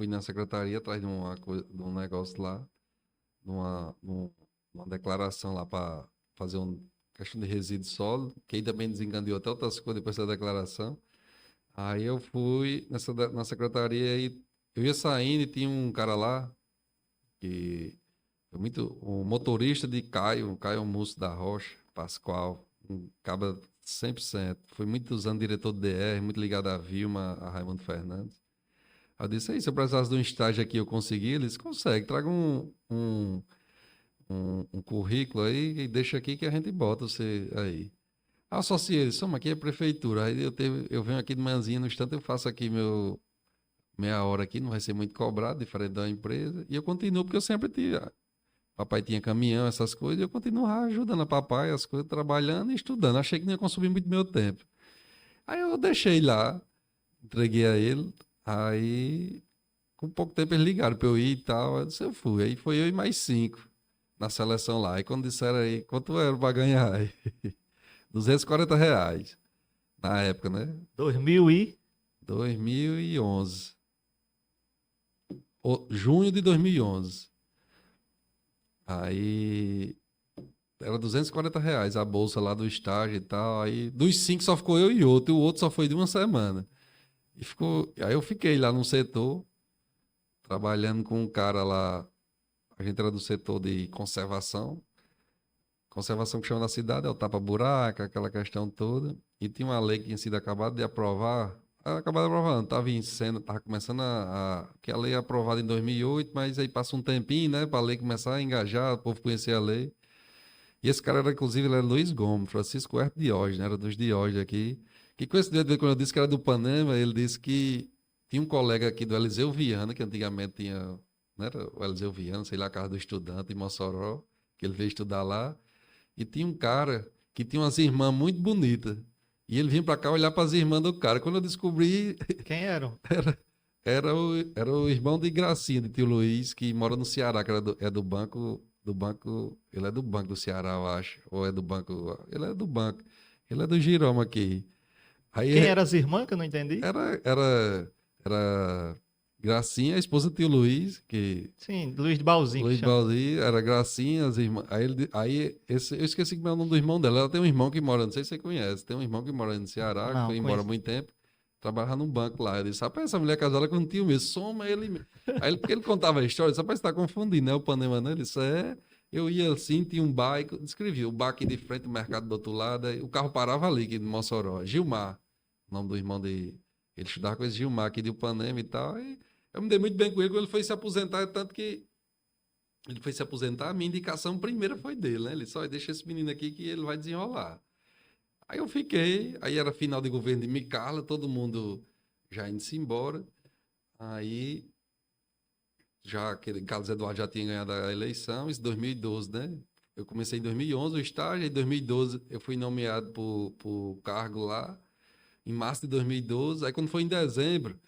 Speaker 2: na secretaria atrás de de um negócio lá, numa declaração lá para fazer uma questão de resíduo sólido, que aí também desencadeou até outras coisas depois dessa declaração. Aí eu fui na secretaria e eu ia saindo e tinha um cara lá que foi muito, um motorista de Caio Múcio da Rocha, Pascoal, um cara 100%. Foi muitos anos diretor do DR, muito ligado a Vilma, a Raimundo Fernandes. Aí eu disse, aí, se eu precisasse de um estágio aqui, eu consegui. Eles consegue, traga um currículo aí e deixa aqui que a gente bota você aí. Associei eles, soma aqui é a prefeitura. Aí eu venho aqui de manhãzinha, no instante eu faço aqui meu meia hora aqui, não vai ser muito cobrado, diferente da empresa. E eu continuo, porque eu sempre tinha. Papai tinha caminhão, essas coisas, e eu continuo lá ajudando a papai, as coisas, trabalhando e estudando. Achei que não ia consumir muito meu tempo. Aí eu deixei lá, entreguei a ele. Aí, com pouco tempo, eles ligaram pra eu ir e tal. Eu disse, eu fui. Aí foi eu e mais 5 na seleção lá. Aí quando disseram aí, quanto era pra ganhar? Aí, R$ 240 na época, né?
Speaker 1: 2000 e
Speaker 2: 2011. Junho de 2011. Aí era R$ 240 a bolsa lá do estágio e tal. Aí dos 5 só ficou eu e outro. E o outro só foi de uma semana. E ficou. Aí eu fiquei lá no setor, trabalhando com um cara lá. A gente era do setor de conservação. Conservação que chama na cidade, é o tapa-buraco, aquela questão toda. E tinha uma lei que tinha sido acabada de aprovar. Acabada de aprovar, não, estava em cena, estava começando que a lei é aprovada em 2008, mas aí passa um tempinho, né, para a lei começar a engajar, o povo conhecer a lei. E esse cara era, inclusive, ele era Luiz Gomes, Francisco Herto Diógenes, né, era dos Diógenes aqui. Que coincidente, quando eu disse que era do Panema, ele disse que tinha um colega aqui do Eliseu Viana, que antigamente tinha, né, era o Eliseu Viana, sei lá, a casa do estudante em Mossoró, que ele veio estudar lá. E tinha um cara que tinha umas irmãs muito bonitas. E ele vinha pra cá olhar para as irmãs do cara. Quando eu descobri,
Speaker 1: quem eram?
Speaker 2: era o irmão de Gracinha, de tio Luiz, que mora no Ceará, que é do banco, ele é do Banco do Ceará, eu acho. Ou é do banco, ele é do banco. Ele é do Giroma aqui. Aí
Speaker 1: Quem eram as irmãs que eu não entendi?
Speaker 2: era Gracinha, a esposa do tio Luiz, que
Speaker 1: Sim, Luiz de Balzinho que
Speaker 2: Luiz
Speaker 1: chama.
Speaker 2: Baldi, era Gracinha, as irmãs. Eu esqueci como é o nome do irmão dela. Ela tem um irmão que mora, não sei se você conhece, tem um irmão que mora no Ceará, que
Speaker 1: Não,
Speaker 2: foi embora há
Speaker 1: conheço.
Speaker 2: muito tempo, trabalhava num banco lá. Eu disse, rapaz, essa mulher é casada com um tio meu, soma ele. Porque ele contava a história, eu disse, rapaz, você tá confundindo, né? O Panema, né? Ele disse, eu ia assim, tinha um bar, descrevi, o bar aqui de frente, o mercado do outro lado, aí o carro parava ali, aqui de Mossoró. Gilmar, o nome do irmão dele. Ele estudava com esse Gilmar aqui de Ipanema e tal. E eu me dei muito bem com ele quando ele foi se aposentar, tanto que ele foi se aposentar, a minha indicação primeira foi dele, né? Ele só deixa esse menino aqui que ele vai desenrolar. Aí eu fiquei, aí era final de governo de Micala, todo mundo já indo-se embora. Aí, já aquele Carlos Eduardo já tinha ganhado a eleição, isso em 2012, né? Eu comecei em 2011 o estágio, em 2012 eu fui nomeado por cargo lá, em março de 2012. Aí quando foi em dezembro,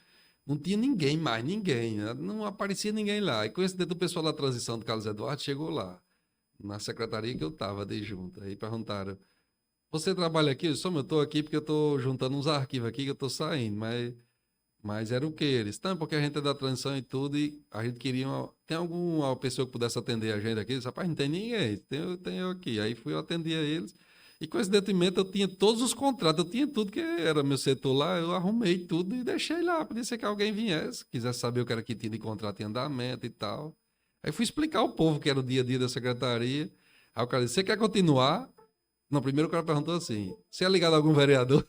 Speaker 2: não tinha ninguém mais, ninguém, né? Não aparecia ninguém lá. E coincidente, o pessoal da transição do Carlos Eduardo chegou lá, na secretaria que eu estava de junto. Aí perguntaram, você trabalha aqui? Eu disse, eu estou aqui porque eu estou juntando uns arquivos aqui que eu estou saindo, mas era o quê? Eles, não, porque a gente é da transição e tudo, e a gente queria tem alguma pessoa que pudesse atender a gente aqui? Eu disse, rapaz, não tem ninguém, tem eu aqui. Aí fui eu atender a eles, e coincidentemente eu tinha todos os contratos, eu tinha tudo que era meu setor lá, eu arrumei tudo e deixei lá. Podia ser que alguém viesse, quisesse saber o que era que tinha de contrato em andamento e tal. Aí fui explicar ao povo que era o dia a dia da secretaria. Aí o cara disse, você quer continuar? Não, primeiro o cara perguntou assim, você é ligado a algum vereador?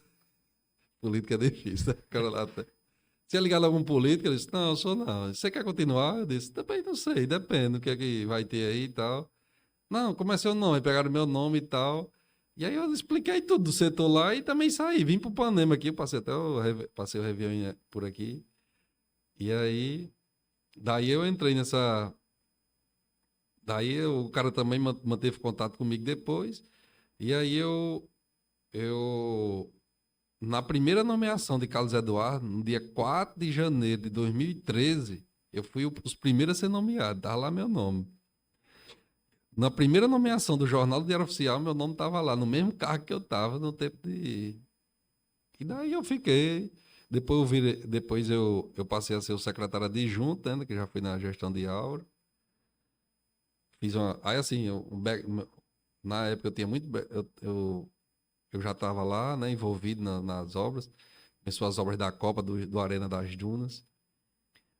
Speaker 2: Política é difícil, né? O cara lá tá. Você é ligado a algum político? Ele disse, não, eu sou não. Você quer continuar? Eu disse, também não sei, depende do que é que vai ter aí e tal. Não, como é seu nome? Pegaram meu nome e tal. E aí eu expliquei tudo do setor lá e também saí. Vim pro Panema aqui, passei o Réveillon por aqui. E aí, daí eu entrei Daí o cara também manteve contato comigo depois. E aí eu na primeira nomeação de Carlos Eduardo, no dia 4 de janeiro de 2013, eu fui os primeiros a ser nomeado, tava lá meu nome. Na primeira nomeação do Jornal do Diário Oficial, meu nome tava lá, no mesmo cargo que eu tava no tempo de... E daí eu fiquei. Depois eu passei a ser o secretário adjunto, né, que já fui na gestão de Aura. Fiz uma. Aí assim, na época eu tinha muito. Eu já estava lá, né, envolvido nas obras. Começou as obras da Copa do Arena das Dunas.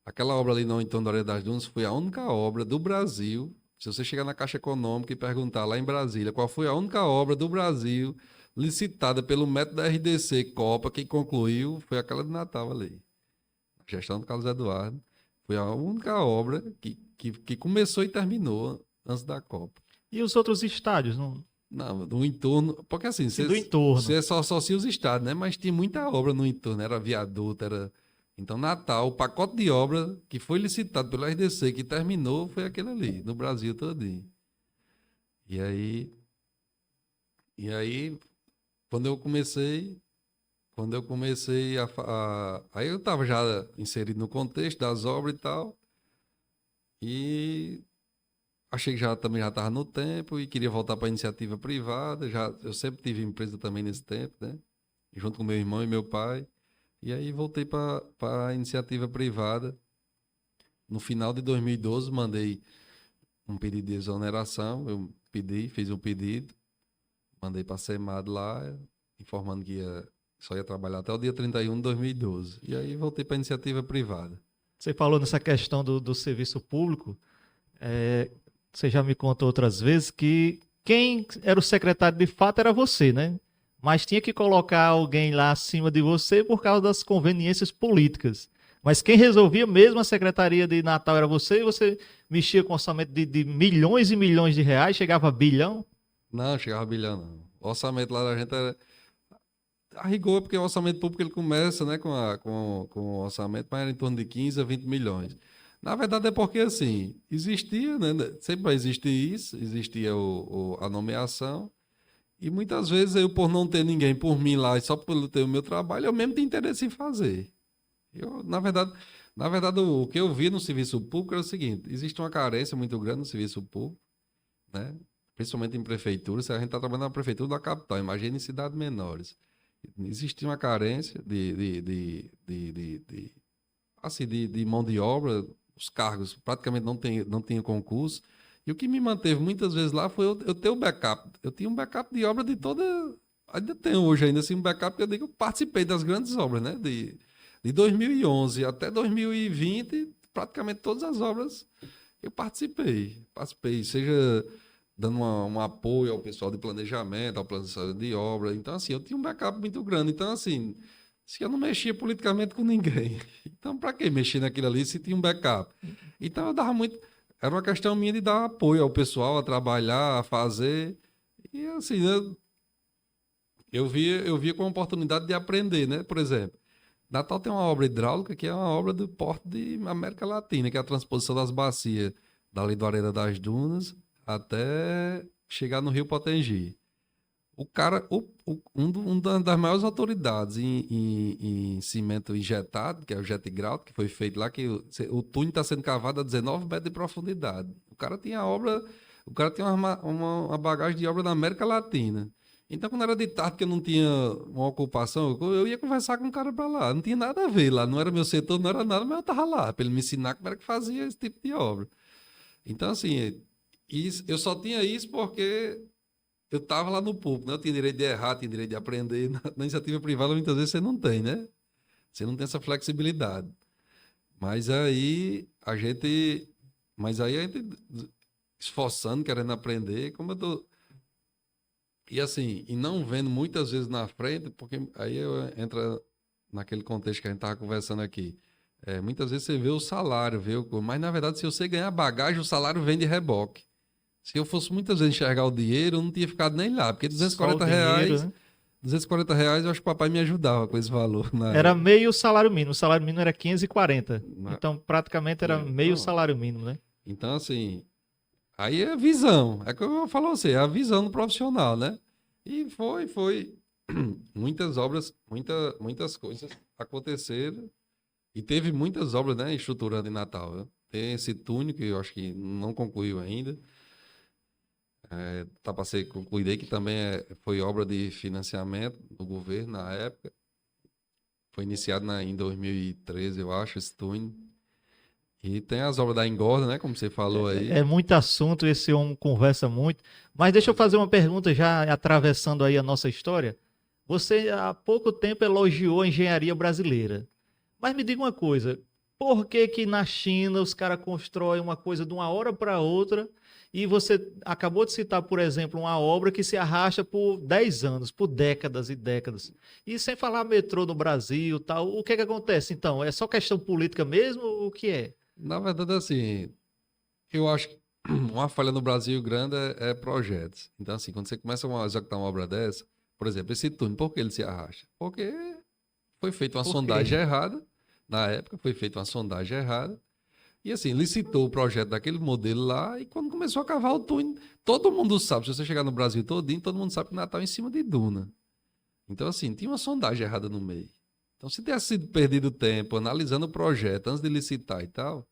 Speaker 2: Aquela obra ali no entorno da Arena das Dunas foi a única obra do Brasil. Se você chegar na Caixa Econômica e perguntar lá em Brasília qual foi a única obra do Brasil licitada pelo método da RDC Copa, quem concluiu foi aquela de Natal ali. A gestão do Carlos Eduardo. Foi a única obra que começou e terminou antes da Copa.
Speaker 1: E os outros estádios? Não...
Speaker 2: Não, no entorno. Porque assim,
Speaker 1: Sim, do entorno.
Speaker 2: você só associa os estados, né? Mas tinha muita obra no entorno, era viaduto, era. Então, Natal, o pacote de obra que foi licitado pelo RDC, que terminou, foi aquele ali, no Brasil todinho. E aí, quando eu comecei aí eu estava já inserido no contexto das obras e tal, e achei que também já estava no tempo e queria voltar para a iniciativa privada. Eu sempre tive empresa também nesse tempo, né? Junto com meu irmão e meu pai. E aí voltei para a iniciativa privada. No final de 2012, mandei um pedido de exoneração. Eu fiz um pedido, mandei para a SEMAD lá, informando que só ia trabalhar até o dia 31 de 2012. E aí voltei para a iniciativa privada.
Speaker 1: Você falou nessa questão do serviço público. Você já me contou outras vezes que quem era o secretário de fato era você, né? Mas tinha que colocar alguém lá acima de você por causa das conveniências políticas. Mas quem resolvia mesmo a Secretaria de Natal era você, e você mexia com orçamento de milhões e milhões de reais, chegava a bilhão?
Speaker 2: Não, chegava a bilhão, não. O orçamento lá da gente era... A rigor, porque o orçamento público ele começa, né, com o orçamento, mas era em torno de 15 a 20 milhões. Na verdade é porque, assim, existia, né, sempre vai existir isso, existia a nomeação, e muitas vezes eu, por não ter ninguém por mim lá, e só por ter o meu trabalho, eu mesmo tenho interesse em fazer. Na verdade, o que eu vi no serviço público era o seguinte: existe uma carência muito grande no serviço público, né? Principalmente em prefeituras. Se a gente está trabalhando na prefeitura da capital, imagina em cidades menores. Existia uma carência de mão de obra, os cargos praticamente não tinham concurso. E o que me manteve muitas vezes lá foi eu ter o backup. Eu tinha um backup de obra de toda. Ainda tenho hoje, ainda assim, um backup que eu digo que eu participei das grandes obras, né? De 2011 até 2020, praticamente todas as obras eu participei. Seja dando um apoio ao pessoal de planejamento, ao planejamento de obra. Então, assim, eu tinha um backup muito grande. Então, assim, se eu não mexia politicamente com ninguém, então para que mexer naquilo ali se tinha um backup? Então, eu dava muito... Era uma questão minha de dar apoio ao pessoal, a trabalhar, a fazer. E, assim, eu via como oportunidade de aprender, né? Por exemplo, Natal tem uma obra hidráulica que é uma obra do Porto de América Latina, que é a transposição das bacias dali do Arena das Dunas até chegar no Rio Potengi. O cara, das maiores autoridades em cimento injetado, que é o Jetgrout, que foi feito lá, que o túnel está sendo cavado a 19 metros de profundidade. O cara tinha uma bagagem de obra na América Latina. Então, quando era de tarde que eu não tinha uma ocupação, eu ia conversar com o cara para lá. Não tinha nada a ver lá, não era meu setor, não era nada, mas eu estava lá, para ele me ensinar como era que fazia esse tipo de obra. Então, assim, eu só tinha isso porque eu estava lá no público, né? Eu tinha direito de errar, tinha direito de aprender. Na iniciativa privada, muitas vezes você não tem, né? Você não tem essa flexibilidade. Mas aí a gente esforçando, querendo aprender, como eu tô... E assim, e não vendo muitas vezes na frente, porque aí entra naquele contexto que a gente estava conversando aqui. Muitas vezes você vê o salário, mas na verdade, se você ganhar bagagem, o salário vem de reboque. Se eu fosse muitas vezes enxergar o dinheiro, eu não tinha ficado nem lá, porque R$ 240, né? R$ 240, eu acho que o papai me ajudava com esse valor.
Speaker 1: Era meio salário mínimo, o salário mínimo era 540. Então, praticamente era meio salário mínimo, né?
Speaker 2: Então, assim, Aí é visão, é como eu falo você, é a visão do profissional, né? E foi muitas obras, muitas coisas aconteceram e teve muitas obras, né, estruturando em Natal, né? Tem esse túnel que eu acho que não concluiu ainda, tá para ser concluído aí, que também foi obra de financiamento do governo na época, foi iniciado em 2013, eu acho, esse túnel. E tem as obras da engorda, né, como você falou
Speaker 1: É
Speaker 2: aí.
Speaker 1: muito assunto, esse homem conversa muito. Mas deixa eu
Speaker 2: Pois
Speaker 1: fazer
Speaker 2: é.
Speaker 1: uma pergunta já atravessando aí a nossa história. Você há pouco tempo elogiou a engenharia brasileira. Mas me diga uma coisa, por que que na China os caras constroem uma coisa de uma hora para outra e você acabou de citar, por exemplo, uma obra que se arrasta por 10 anos, por décadas e décadas. E sem falar metrô no Brasil, tal, o que é que acontece então? É só questão política mesmo? O que é?
Speaker 2: Na verdade, assim, eu acho que uma falha no Brasil grande é projetos. Então, assim, quando você começa a executar uma obra dessa, por exemplo, esse túnel, por que ele se arrasta? Porque foi feita uma
Speaker 1: Por quê?
Speaker 2: sondagem errada, na época foi feita uma sondagem errada, e assim, licitou o projeto daquele modelo lá, e quando começou a cavar o túnel, todo mundo sabe, se você chegar no Brasil todinho, todo mundo sabe que Natal é em cima de duna. Então, assim, tinha uma sondagem errada no meio. Então, se tivesse sido perdido tempo analisando o projeto antes de licitar e tal,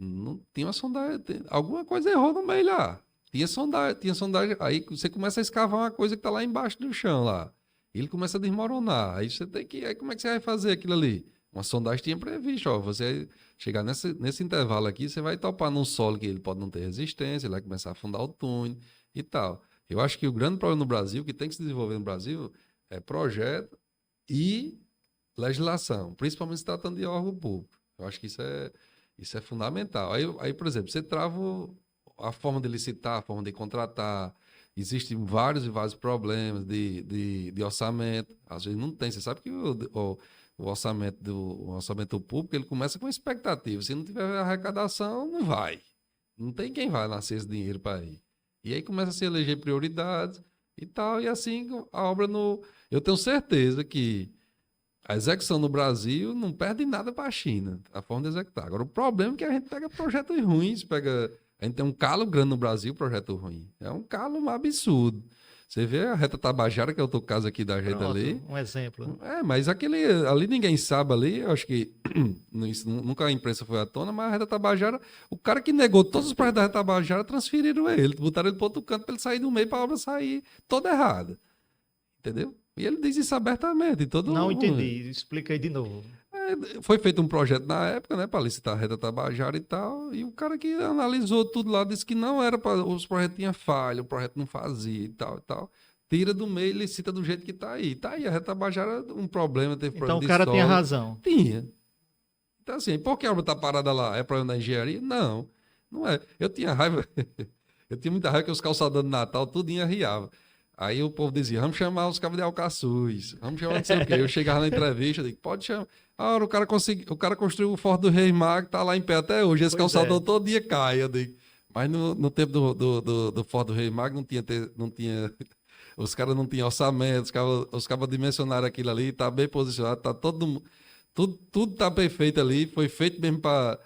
Speaker 2: não tinha uma sondagem, alguma coisa errou no meio lá. Tinha sondagem, aí você começa a escavar uma coisa que está lá embaixo do chão lá. Ele começa a desmoronar. Aí você tem que, aí como é que você vai fazer aquilo ali? Uma sondagem tinha previsto, ó, você chegar nesse intervalo aqui, você vai topar num solo que ele pode não ter resistência, ele vai começar a afundar o túnel e tal. Eu acho que o grande problema no Brasil, que tem que se desenvolver no Brasil, é projeto e legislação, principalmente se tratando de órgão público. Eu acho que isso é fundamental. Aí, por exemplo, você trava a forma de licitar, a forma de contratar. Existem vários e vários problemas de orçamento. Às vezes não tem. Você sabe que o orçamento público ele começa com expectativa. Se não tiver arrecadação, não vai. Não tem quem vai nascer esse dinheiro para ir. E aí começa a se eleger prioridades e tal. E assim a obra no. Eu tenho certeza que a execução no Brasil não perde nada para a China, a forma de executar. Agora, o problema é que a gente pega projetos ruins, a gente tem um calo grande no Brasil, projeto ruim. É um calo absurdo. Você vê a reta Tabajara, que é outro caso aqui da gente
Speaker 1: Pronto,
Speaker 2: ali.
Speaker 1: um exemplo.
Speaker 2: Mas aquele ali ninguém sabe ali, eu acho que nunca a imprensa foi à tona, mas a reta Tabajara, o cara que negou todos os projetos da reta Tabajara transferiram ele, botaram ele para outro canto para ele sair do meio para a obra sair toda errada. Entendeu? E ele diz isso abertamente.
Speaker 1: Não entendi, explica aí de novo.
Speaker 2: Foi feito um projeto na época, né, para licitar a reta Tabajara e tal, e o cara que analisou tudo lá disse que não era para. Os projetos tinham falha, o projeto não fazia e tal e tal. Tira do meio e licita do jeito que tá aí. Tá aí, a reta Tabajara, um problema, teve
Speaker 1: Então
Speaker 2: problema
Speaker 1: o
Speaker 2: de
Speaker 1: cara tinha
Speaker 2: solo.
Speaker 1: razão.
Speaker 2: Tinha. Então, assim, por que a obra tá parada lá? É problema da engenharia? Não, não é. Eu tinha raiva, eu tinha muita raiva que os calçadores de Natal tudo arriava. Aí o povo dizia, vamos chamar os cabos de Alcaçuz, vamos chamar não sei o quê. Eu chegava na entrevista, eu digo, pode chamar. Ah, o cara construiu o Forte do Rei Mago, tá lá em pé até hoje. Esse
Speaker 1: Pois
Speaker 2: calçador
Speaker 1: é.
Speaker 2: todo dia cai, eu digo. Mas no tempo do Forte do Rei Mago não tinha, os caras não tinham orçamento, os cabos dimensionaram aquilo ali, tá bem posicionado, tá tudo tá perfeito ali, foi feito mesmo para.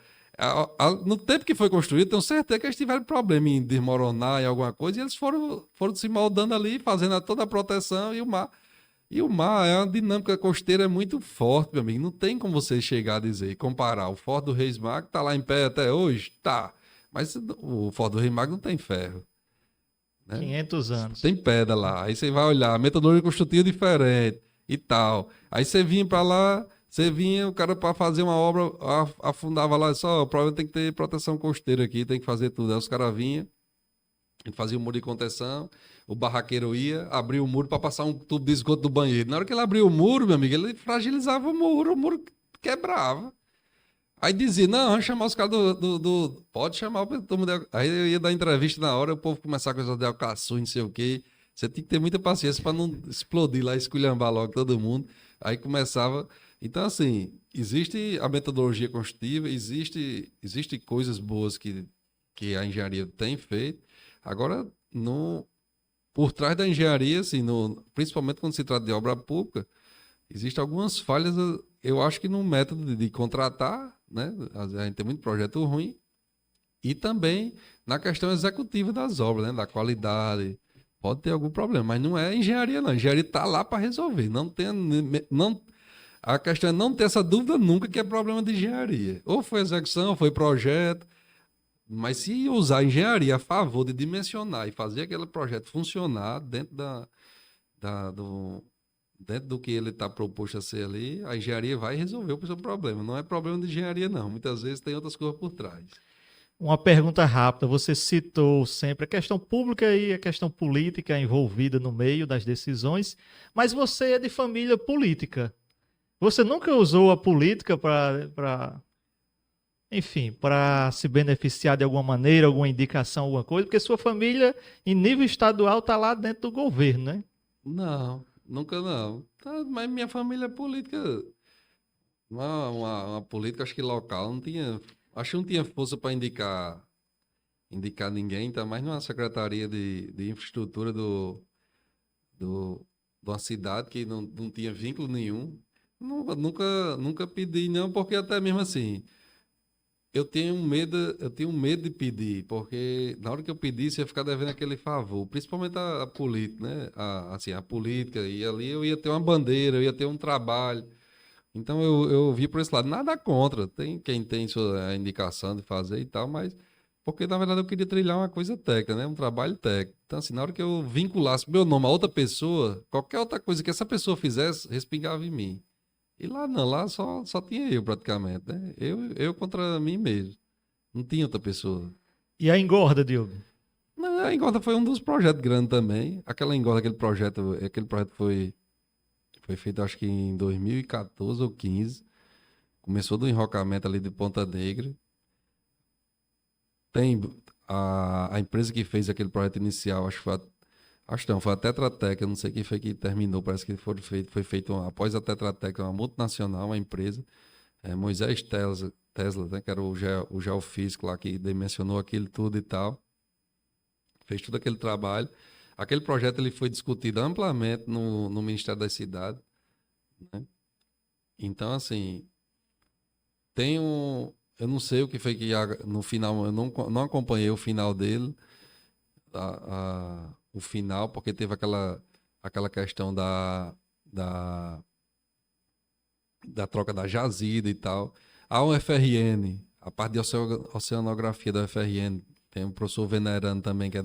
Speaker 2: No tempo que foi construído, tenho certeza que eles tiveram problema em desmoronar em alguma coisa e eles foram se moldando ali, fazendo toda a proteção e o mar. E o mar é uma dinâmica costeira muito forte, meu amigo. Não tem como você chegar a dizer, comparar o Forte do Reis Magos, que tá lá em pé até hoje? Tá. Mas o Forte do Reis Magos não tem ferro, né?
Speaker 1: 500 anos.
Speaker 2: Tem pedra lá. Aí você vai olhar, metodologia construtiva diferente e tal. Aí você vinha para lá, você vinha, o cara para fazer uma obra, afundava lá, só, provavelmente tem que ter proteção costeira aqui, tem que fazer tudo. Aí os caras vinham, a gente fazia o muro de contenção, o barraqueiro ia, abria o muro para passar um tubo de esgoto do banheiro. Na hora que ele abria o muro, meu amigo, ele fragilizava o muro quebrava. Aí dizia, não, vamos chamar os caras Pode chamar o turma Aí eu ia dar entrevista na hora, o povo começar com coisa de alcaçu, não sei o quê. Você tinha que ter muita paciência para não explodir lá, esculhambar logo todo mundo. Aí começava. Então, assim, existe a metodologia construtiva, existe coisas boas que a engenharia tem feito. Agora, por trás da engenharia, assim, principalmente quando se trata de obra pública, existem algumas falhas, eu acho que no método de contratar, né? A gente tem muito projeto ruim E também na questão executiva das obras, né? Da qualidade. Pode ter algum problema, mas não é engenharia, não. A engenharia está lá para resolver. Não, a questão é não ter essa dúvida nunca que é problema de engenharia. Ou foi execução, ou foi projeto. Mas se usar a engenharia a favor de dimensionar e fazer aquele projeto funcionar da- do, dentro do que ele está proposto a ser ali, a engenharia vai resolver o seu problema. Não é problema de engenharia, não. Muitas vezes tem outras coisas por trás.
Speaker 1: Uma pergunta rápida. Você citou sempre a questão pública e a questão política envolvida no meio das decisões, mas você é de família política. Você nunca usou a política enfim, para se beneficiar de alguma maneira, alguma indicação, alguma coisa, porque sua família, em nível estadual, está lá dentro do governo, né?
Speaker 2: Não, nunca não. Tá, mas minha família é política, uma política, acho que local, não tinha, acho que não tinha força para indicar ninguém, tá mais numa secretaria de infraestrutura do, de uma cidade que não tinha vínculo nenhum. Nunca pedi, não, porque até mesmo assim, eu tenho medo de pedir, porque na hora que eu pedisse, eu ia ficar devendo aquele favor, principalmente a política, né? Assim, a política, e ali eu ia ter uma bandeira, eu ia ter um trabalho. Então eu vi por esse lado, nada contra, tem quem tem sua indicação de fazer e tal, mas porque na verdade eu queria trilhar uma coisa técnica, né? Um trabalho técnico. Então, assim, na hora que eu vinculasse meu nome a outra pessoa, qualquer outra coisa que essa pessoa fizesse, respingava em mim. E lá não, lá só tinha eu praticamente, né? Eu contra mim mesmo. Não tinha outra pessoa.
Speaker 1: E a engorda, Diogo?
Speaker 2: Não, a Engorda foi um dos projetos grandes também. Aquela Engorda, aquele projeto foi feito acho que em 2014 ou 15. Começou do enrocamento ali de Ponta Negra. Tem a empresa que fez aquele projeto inicial, acho não, foi a Tetra Tech, eu não sei quem foi que terminou, parece que foi feito após a Tetra Tech, uma multinacional, uma empresa, Moisés Tesla, né, que era o geofísico lá que dimensionou aquilo tudo e tal, fez todo aquele trabalho. Aquele projeto ele foi discutido amplamente no Ministério das Cidades, né? Então, assim, eu não sei o que foi que no final, eu não acompanhei o final dele, o final, porque teve aquela questão da troca da jazida e tal. A UFRN, a parte de oceanografia da UFRN, tem o professor Venerando também, que é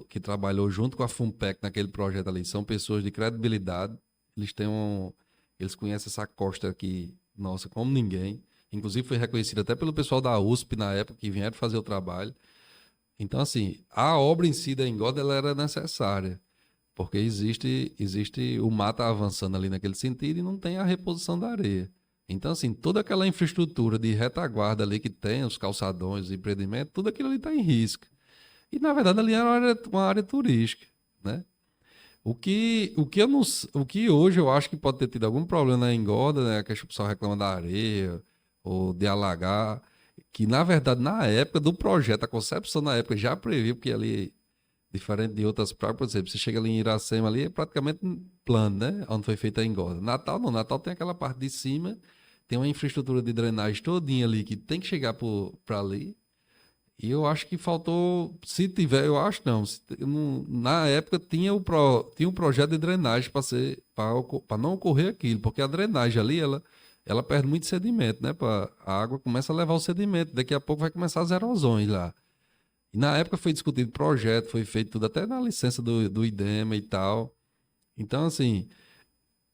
Speaker 2: que trabalhou junto com a FUNPEC naquele projeto ali. São pessoas de credibilidade, eles conhecem essa costa aqui, nossa, como ninguém. Inclusive foi reconhecido até pelo pessoal da USP na época que vieram fazer o trabalho. Então, assim, a obra em si da Engoda ela era necessária, porque existe o mar tá avançando ali naquele sentido e não tem a reposição da areia. Então, assim, toda aquela infraestrutura de retaguarda ali que tem, os calçadões, os empreendimentos, tudo aquilo ali está em risco. E, na verdade, ali era uma área turística, né? O que hoje eu acho que pode ter tido algum problema na Engoda, né? Que o pessoal reclama da areia ou de alagar, que na verdade na época do projeto, a concepção na época já previu que ali, diferente de outras praias, por exemplo, você chega ali em Iracema ali, é praticamente plano, né? Onde foi feita a Engoda. Natal não, Natal tem aquela parte de cima, tem uma infraestrutura de drenagem todinha ali que tem que chegar para ali. E eu acho que faltou, se tiver, eu acho não, na época tinha um projeto de drenagem para não ocorrer aquilo, porque a drenagem ali, ela perde muito sedimento, né? A água começa a levar o sedimento, daqui a pouco vai começar as erosões lá. E na época foi discutido projeto, foi feito tudo, até na licença do IDEMA e tal. Então, assim,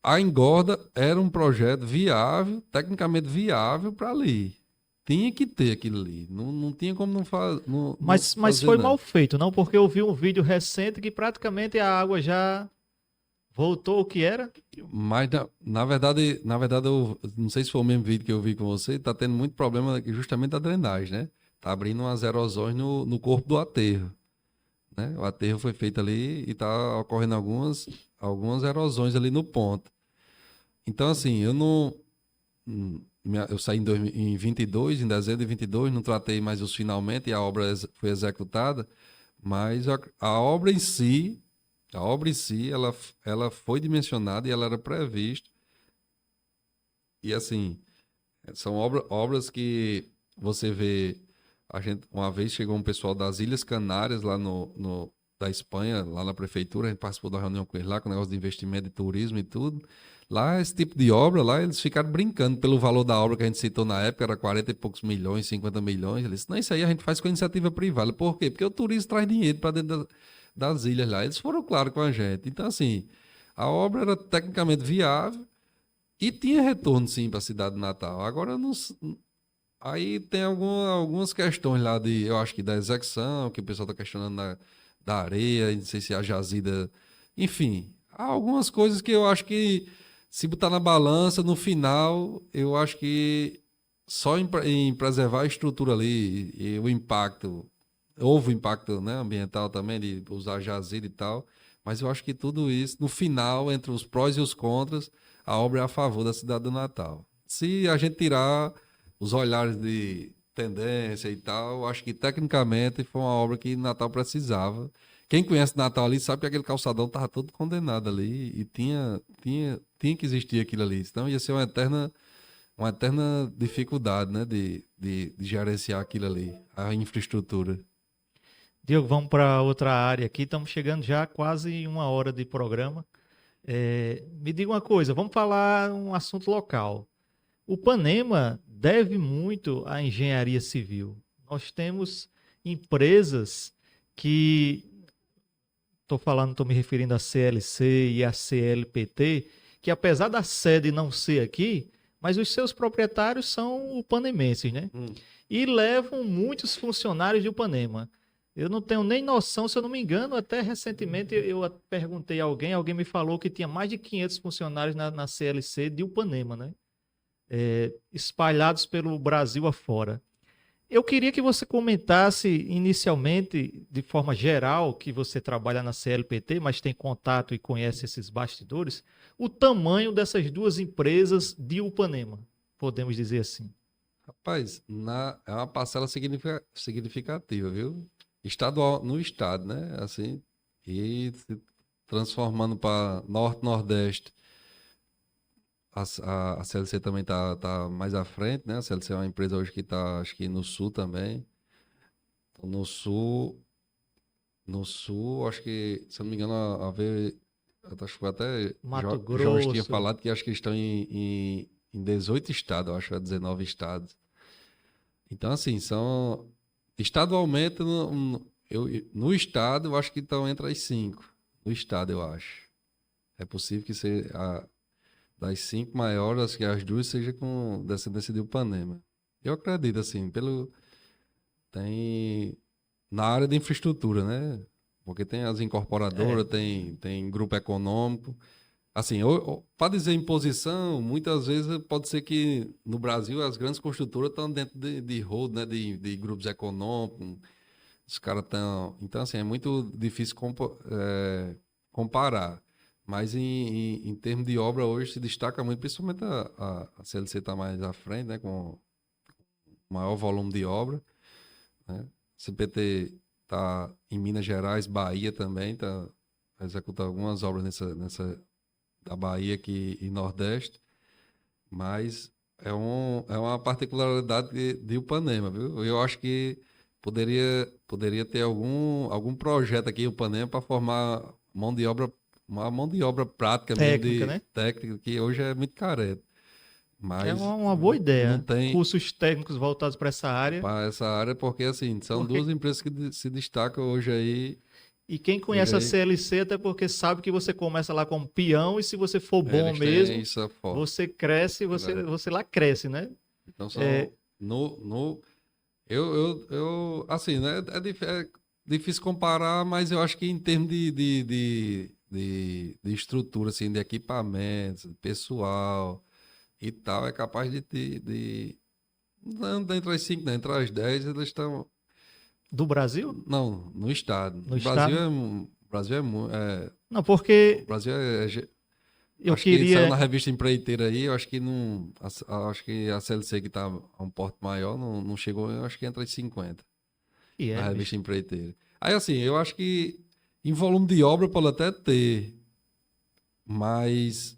Speaker 2: a Engorda era um projeto viável, tecnicamente viável para ali. Tinha que ter aquilo ali. Não tinha como não
Speaker 1: Mas
Speaker 2: fazer,
Speaker 1: foi mal
Speaker 2: não.
Speaker 1: feito, não? Porque eu vi um vídeo recente que praticamente a água já voltou o que era.
Speaker 2: Mas, na verdade, eu não sei se foi o mesmo vídeo que eu vi com você, tá tendo muito problema justamente da drenagem, né? Tá abrindo umas erosões no corpo do aterro, né? O aterro foi feito ali e tá ocorrendo algumas erosões ali no ponto. Então, assim, eu não. Eu saí em 22, em dezembro de 22, não tratei mais os finalmente e a obra foi executada, mas a obra em si, ela foi dimensionada e ela era prevista. E assim, são obras que você vê Uma vez chegou um pessoal das Ilhas Canárias, lá da Espanha, lá na prefeitura, a gente participou da reunião com eles lá, com o negócio de investimento de turismo e tudo. Lá, esse tipo de obra, lá eles ficaram brincando pelo valor da obra que a gente citou na época, era 40 e poucos milhões, 50 milhões. Eles disseram, não, isso aí a gente faz com iniciativa privada. Por quê? Porque o turismo traz dinheiro para dentro das ilhas lá. Eles foram claros com a gente. Então, assim, a obra era tecnicamente viável e tinha retorno, sim, para a cidade de Natal. Agora, não, aí tem algumas questões lá eu acho que da execução, que o pessoal está questionando da areia, não sei se a jazida. Enfim, há algumas coisas que eu acho que, se botar na balança, no final, eu acho que só em preservar a estrutura ali e o impacto, houve impacto, né, ambiental também, de usar jazida e tal, mas eu acho que tudo isso, no final, entre os prós e os contras, a obra é a favor da cidade do Natal. Se a gente tirar os olhares de tendência e tal, acho que tecnicamente foi uma obra que Natal precisava. Quem conhece Natal ali sabe que aquele calçadão estava todo condenado ali e tinha que existir aquilo ali. Então ia ser uma eterna dificuldade, né, de gerenciar aquilo ali, a infraestrutura.
Speaker 1: Diogo, vamos para outra área aqui. Estamos chegando já a quase 1 hora de programa. Me diga uma coisa, vamos falar um assunto local. O Panema deve muito à engenharia civil. Nós temos empresas que, estou me referindo à CLC e à CLPT, que apesar da sede não ser aqui, mas os seus proprietários são upanemenses, né? E levam muitos funcionários de Upanema. Eu não tenho nem noção, se eu não me engano, até recentemente eu perguntei a alguém me falou que tinha mais de 500 funcionários na CLC de Upanema, né? Espalhados pelo Brasil afora. Eu queria que você comentasse inicialmente, de forma geral, que você trabalha na CLPT, mas tem contato e conhece esses bastidores, o tamanho dessas duas empresas de Upanema, podemos dizer assim.
Speaker 2: Rapaz, é uma parcela significativa, viu? Estadual, no estado, né? Assim, e se transformando para Norte-Nordeste. A CLC também tá mais à frente, né? A CLC é uma empresa hoje que está, acho que no sul também. No sul, no sul, acho que, se eu não me engano, acho que até
Speaker 1: Mato
Speaker 2: Jorge tinha
Speaker 1: Grosso.
Speaker 2: falado que acho que estão em 18 estados, eu acho que é 19 estados. Então, assim, estadualmente, no estado, eu acho que estão entre as 5. No estado, eu acho. É possível que das 5 maiores, acho que as duas sejam com descendência de Upanema. Eu acredito, assim, tem na área de infraestrutura, né? Porque tem as incorporadoras, tem grupo econômico. Assim, para dizer imposição, muitas vezes pode ser que no Brasil as grandes construtoras estão dentro de road, né? De grupos econômicos. Os caras estão. Então, assim, é muito difícil comparar. Mas em termos de obra, hoje se destaca muito, principalmente a CLC está mais à frente, né? Com maior volume de obra, né? CPT está em Minas Gerais, Bahia também, está executando algumas obras da Bahia aqui e Nordeste, mas é uma particularidade de Upanema, viu? Eu acho que poderia ter algum projeto aqui em Upanema para formar uma mão de obra prática mesmo,
Speaker 1: Técnica,
Speaker 2: de
Speaker 1: né?
Speaker 2: técnica, que hoje é muito carente.
Speaker 1: É
Speaker 2: Mas
Speaker 1: uma boa
Speaker 2: não
Speaker 1: ideia.
Speaker 2: tem
Speaker 1: Cursos técnicos voltados para essa área.
Speaker 2: para essa área, porque assim, são
Speaker 1: Porque
Speaker 2: duas empresas que se destacam hoje aí.
Speaker 1: E quem
Speaker 2: Hoje
Speaker 1: conhece a
Speaker 2: aí,
Speaker 1: CLC até porque sabe que você começa lá como peão e se você for bom
Speaker 2: eles têm
Speaker 1: mesmo,
Speaker 2: isso forte,
Speaker 1: você cresce,
Speaker 2: né?
Speaker 1: você lá cresce, né?
Speaker 2: Então
Speaker 1: É,
Speaker 2: são assim, né? É difícil comparar, mas eu acho que em termos de estrutura, assim, de equipamentos, de pessoal e tal, é capaz não entre as 5, não, entre as 10, eles estão.
Speaker 1: do Brasil?
Speaker 2: Não, no estado.
Speaker 1: No
Speaker 2: O Brasil
Speaker 1: estado?
Speaker 2: é. O Brasil é,
Speaker 1: Não,
Speaker 2: o
Speaker 1: porque
Speaker 2: Brasil
Speaker 1: eu
Speaker 2: acho que saiu
Speaker 1: queria.
Speaker 2: na revista Empreiteira aí, eu acho que não. Acho que a CLC que está a um porte maior não chegou, eu acho que entre as 50
Speaker 1: E
Speaker 2: na
Speaker 1: é,
Speaker 2: revista
Speaker 1: bicho.
Speaker 2: Empreiteira. Aí assim, eu acho que em volume de obra pode até ter, mas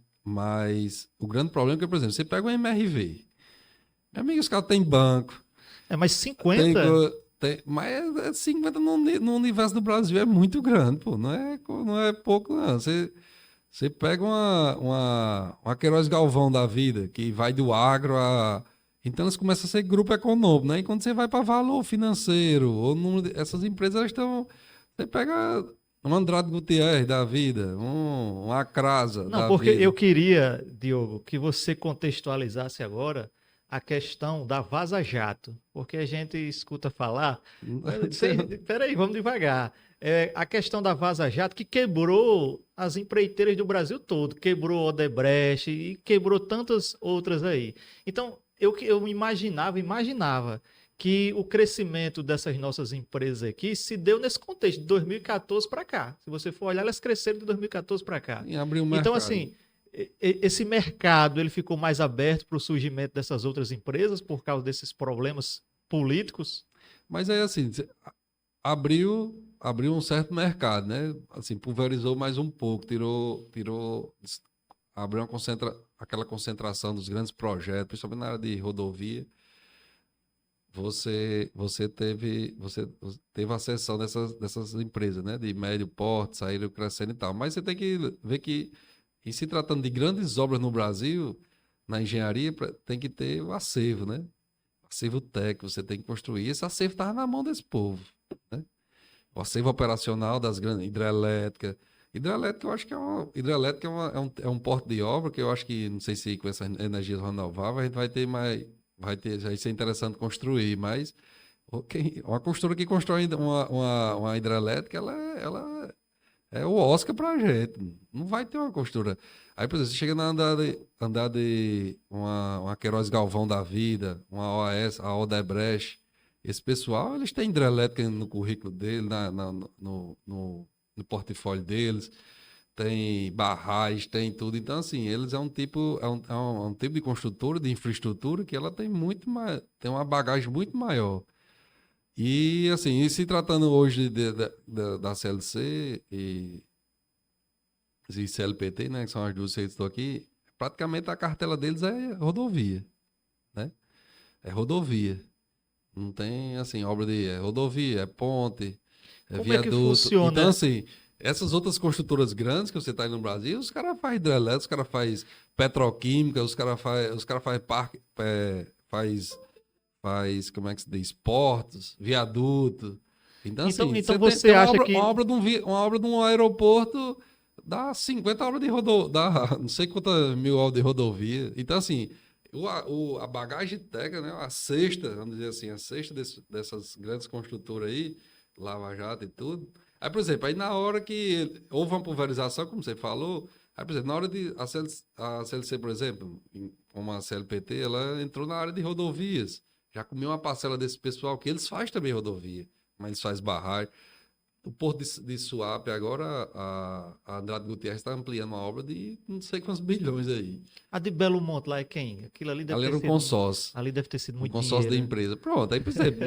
Speaker 2: o grande problema é que, por exemplo, você pega um MRV. Meu amigo, os caras têm banco,
Speaker 1: É, mas
Speaker 2: tem,
Speaker 1: 50?
Speaker 2: Mas 50 no universo do Brasil é muito grande, pô. Não é pouco, não. Você pega uma Queiroz Galvão da vida, que vai do agro a. Então eles começam a ser grupo econômico, né? E quando você vai para valor financeiro, ou essas empresas elas estão. Você pega um Andrade Gutierrez da vida, um Acrasa
Speaker 1: Não,
Speaker 2: da
Speaker 1: porque
Speaker 2: vida.
Speaker 1: eu queria, Diogo, que você contextualizasse agora a questão da Vaza Jato, porque a gente escuta falar. Peraí, vamos devagar. A questão da Vaza Jato que quebrou as empreiteiras do Brasil todo, quebrou Odebrecht e quebrou tantas outras aí. Então, eu imaginava que o crescimento dessas nossas empresas aqui se deu nesse contexto, de 2014 para cá. Se você for olhar, elas cresceram de 2014 para cá.
Speaker 2: E abrir o
Speaker 1: Então,
Speaker 2: mercado.
Speaker 1: assim, esse mercado ele ficou mais aberto para o surgimento dessas outras empresas por causa desses problemas políticos.
Speaker 2: Mas aí, assim, abriu um certo mercado, né? Assim, pulverizou mais um pouco, abriu aquela concentração dos grandes projetos, principalmente na área de rodovia. Você teve acessão dessas empresas, né? De médio porte, saíram crescendo e tal. Mas você tem que ver que, em se tratando de grandes obras no Brasil, na engenharia, tem que ter o acervo, né? Acervo técnico, você tem que construir. Esse acervo estava na mão desse povo, né? O acervo operacional das grandes hidrelétricas. Hidrelétrica, eu acho que hidrelétrica é um porte de obra que eu acho que, não sei se com essas energias renováveis, a gente vai ter mais. Vai ser interessante construir, mas uma construtora que constrói uma hidrelétrica, ela é o Oscar pra gente. Não vai ter uma construtora. Aí, por exemplo, você chega na andar de uma Queiroz Galvão da vida, uma OAS, a Odebrecht. Esse pessoal, eles têm hidrelétrica no currículo dele, no portfólio deles, tem barragens, tem tudo. Então, assim, eles é um tipo de construtora, de infraestrutura, que ela tem muito mais, tem uma bagagem muito maior. E, assim, se tratando hoje da CLC e CLPT, né, que são as duas que estão aqui, praticamente a cartela deles é rodovia, né? É rodovia. Não tem, assim, é rodovia, é ponte, é
Speaker 1: Como é que
Speaker 2: viaduto.
Speaker 1: funciona?
Speaker 2: Então, assim, essas outras construtoras grandes que você está aí no Brasil, os caras fazem hidrelétrica, os caras fazem petroquímica, os caras fazem parque, faz, como é que se diz, esportes, viaduto. Então, assim,
Speaker 1: Então
Speaker 2: você
Speaker 1: você
Speaker 2: tem
Speaker 1: acha que.
Speaker 2: uma obra de um aeroporto, dá 50 obras de rodovia, dá não sei quantas mil obras de rodovia. Então, assim, a bagagem técnica, né, a cesta, vamos dizer assim, a cesta dessas grandes construtoras aí, Lava Jato e tudo. Aí, por exemplo, aí na hora que houve uma pulverização, como você falou, aí, por exemplo, na hora de a CLC, por exemplo, como a CLPT, ela entrou na área de rodovias. Já comeu uma parcela desse pessoal, que eles fazem também rodovia, mas eles fazem barragem. O Porto de Suape, agora, a Andrade Gutierrez está ampliando uma obra de não sei quantos bilhões aí.
Speaker 1: A de Belo Monte lá é quem? Aquilo ali deve
Speaker 2: Ali
Speaker 1: ter
Speaker 2: era um
Speaker 1: sido.
Speaker 2: consórcio.
Speaker 1: Ali deve ter sido
Speaker 2: Um
Speaker 1: muito
Speaker 2: consórcio
Speaker 1: dinheiro.
Speaker 2: da empresa. Pronto, aí por exemplo,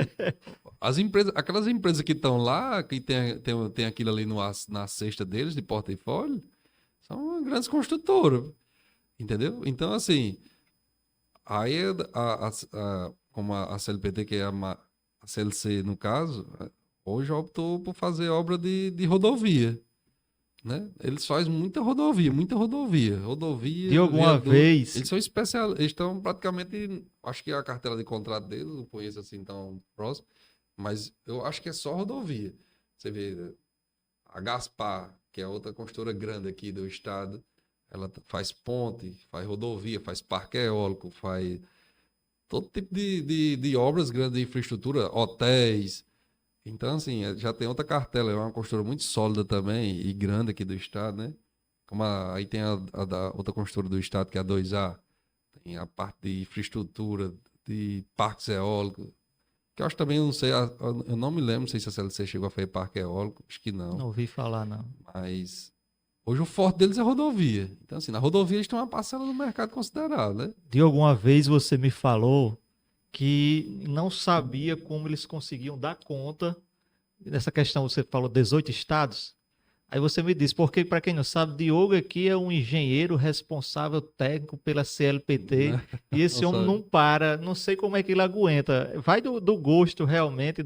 Speaker 2: aquelas empresas que estão lá, que tem aquilo ali na cesta deles, de portfólio, são grandes construtoras, entendeu? Então, assim, aí como a CLPT, que é a CLC no caso, hoje optou por fazer obra de rodovia, né? Eles fazem muita rodovia,
Speaker 1: De alguma
Speaker 2: viaduto.
Speaker 1: vez.
Speaker 2: Eles são especialistas, eles estão praticamente, acho que a cartela de contrato deles, não conheço assim tão próximo, mas eu acho que é só rodovia. Você vê, a Gaspar, que é outra construtora grande aqui do estado, ela faz ponte, faz rodovia, faz parque eólico, faz todo tipo de obras grandes de infraestrutura, hotéis. Então, assim, já tem outra cartela, é uma construtora muito sólida também e grande aqui do estado, né? Aí tem a da outra construtora do estado, que é a 2A, tem a parte de infraestrutura, de parques eólicos, que eu acho também, eu não sei, eu não me lembro, não sei se a CLC chegou a fazer parque eólico, acho que não.
Speaker 1: Não ouvi falar, não.
Speaker 2: Mas hoje o forte deles é rodovia. Então, assim, na rodovia eles têm uma parcela do mercado considerável, né?
Speaker 1: De alguma vez você me falou que não sabia como eles conseguiam dar conta dessa questão. Você falou 18 estados. Aí você me disse, porque para quem não sabe, Diogo aqui é um engenheiro responsável técnico pela CLPT e esse
Speaker 2: Não
Speaker 1: homem
Speaker 2: sabe.
Speaker 1: não para, não sei como é que ele aguenta. Vai do gosto realmente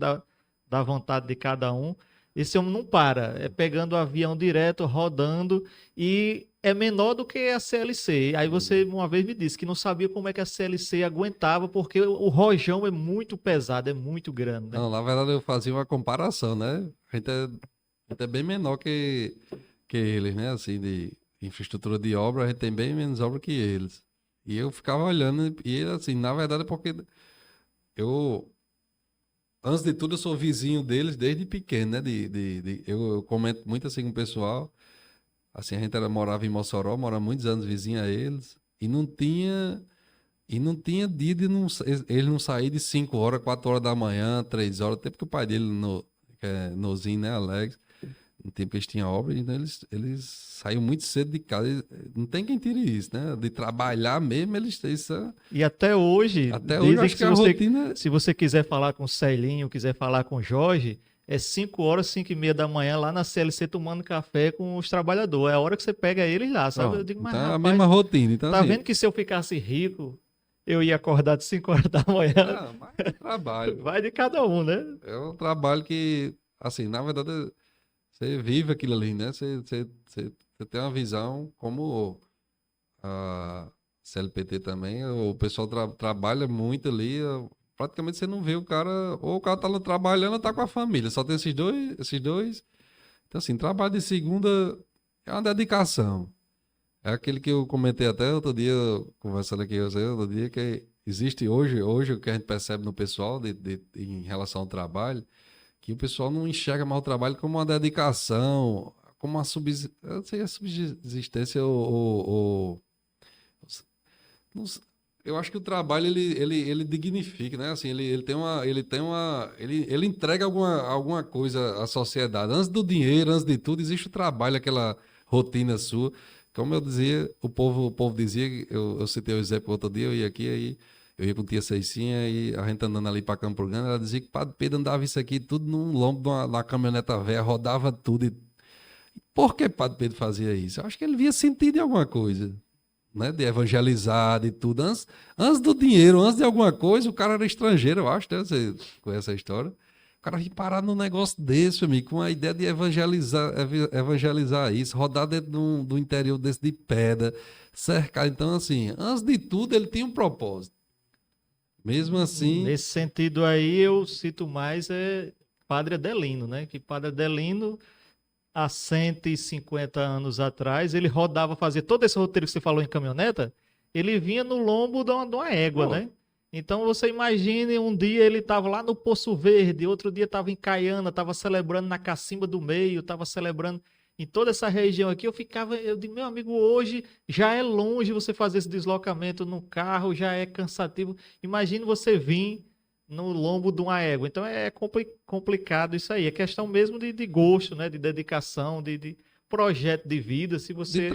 Speaker 1: da vontade de cada um. Esse homem não para, é pegando o avião direto, rodando, e é menor do que a CLC. Aí você uma vez me disse que não sabia como é que a CLC aguentava, porque o rojão é muito pesado, é muito grande, né?
Speaker 2: Não, na verdade eu fazia uma comparação, né? A gente é bem menor que eles, né? Assim, de infraestrutura de obra, a gente tem bem menos obra que eles. E eu ficava olhando, e assim, na verdade é porque eu, antes de tudo, eu sou vizinho deles desde pequeno, né? Eu comento muito assim com o pessoal. Assim, a gente morava em Mossoró, mora muitos anos vizinho a eles, e não tinha dia de ele não sair de 5 horas, 4 horas da manhã, 3 horas, até porque o pai dele, que é Nozinho, né, Alex, no tempo que eles tinham obra, então eles saíam muito cedo de casa. Não tem quem tire isso, né? De trabalhar mesmo,
Speaker 1: E até hoje,
Speaker 2: até hoje eu
Speaker 1: dizem
Speaker 2: acho
Speaker 1: que
Speaker 2: que a rotina.
Speaker 1: se você quiser falar com o Celinho, quiser falar com o Jorge, é 5 horas, 5h30 da manhã lá na CLC tomando café com os trabalhadores. É a hora que você pega eles lá, sabe? Eu
Speaker 2: Pronto.
Speaker 1: digo, mas
Speaker 2: Então é a
Speaker 1: rapaz,
Speaker 2: mesma rotina. Então,
Speaker 1: tá
Speaker 2: assim,
Speaker 1: vendo que se eu ficasse rico, eu ia acordar de 5 horas da manhã?
Speaker 2: não, mas é trabalho, pô.
Speaker 1: Vai de cada um, né?
Speaker 2: É um trabalho que, assim, na verdade, você vive aquilo ali, né? Você tem uma visão como a CLPT também, o pessoal trabalha muito ali, praticamente você não vê o cara, ou o cara tá lá trabalhando ou tá com a família, só tem esses dois. Então, assim, trabalho de segunda é uma dedicação. É aquele que eu comentei até outro dia, conversando aqui com você, outro dia, que existe hoje o que a gente percebe no pessoal em relação ao trabalho, que o pessoal não enxerga mais o trabalho como uma dedicação, como uma eu não sei, a subsistência não s- eu acho que o trabalho ele dignifica, né? Assim, ele entrega alguma coisa à sociedade. Antes do dinheiro, antes de tudo, existe o trabalho, aquela rotina sua. Como eu dizia, o povo dizia, eu citei o exemplo outro dia, eu ia aqui, aí eu ia com tia Ceicinha e a gente andando ali para Campo Grande, ela dizia que o Padre Pedro andava isso aqui tudo num lombo de uma caminhoneta velha, rodava tudo. Por que Padre Pedro fazia isso? Eu acho que ele via sentido em alguma coisa, né? De evangelizar, de tudo. Antes do dinheiro, antes de alguma coisa, o cara era estrangeiro, eu acho, né? Você conhece a história? O cara ia parar num negócio desse, amigo, com a ideia de evangelizar isso, rodar dentro do interior desse de pedra, cercar. Então, assim, antes de tudo, ele tinha um propósito. Mesmo assim,
Speaker 1: Nesse sentido aí, eu cito mais Padre Adelino, né? Que Padre Adelino, há 150 anos atrás, ele rodava, fazia todo esse roteiro que você falou em caminhoneta, ele vinha no lombo de uma égua,
Speaker 2: pô,
Speaker 1: né? Então você imagine, um dia ele estava lá no Poço Verde, outro dia estava em Caiana, estava celebrando na Cacimba do Meio, estava celebrando em toda essa região aqui. Eu digo, meu amigo, hoje já é longe você fazer esse deslocamento no carro, já é cansativo. Imagine você vir no lombo de uma égua. Então é complicado isso aí. É questão mesmo de gosto, né? De dedicação, de projeto de vida. Se você.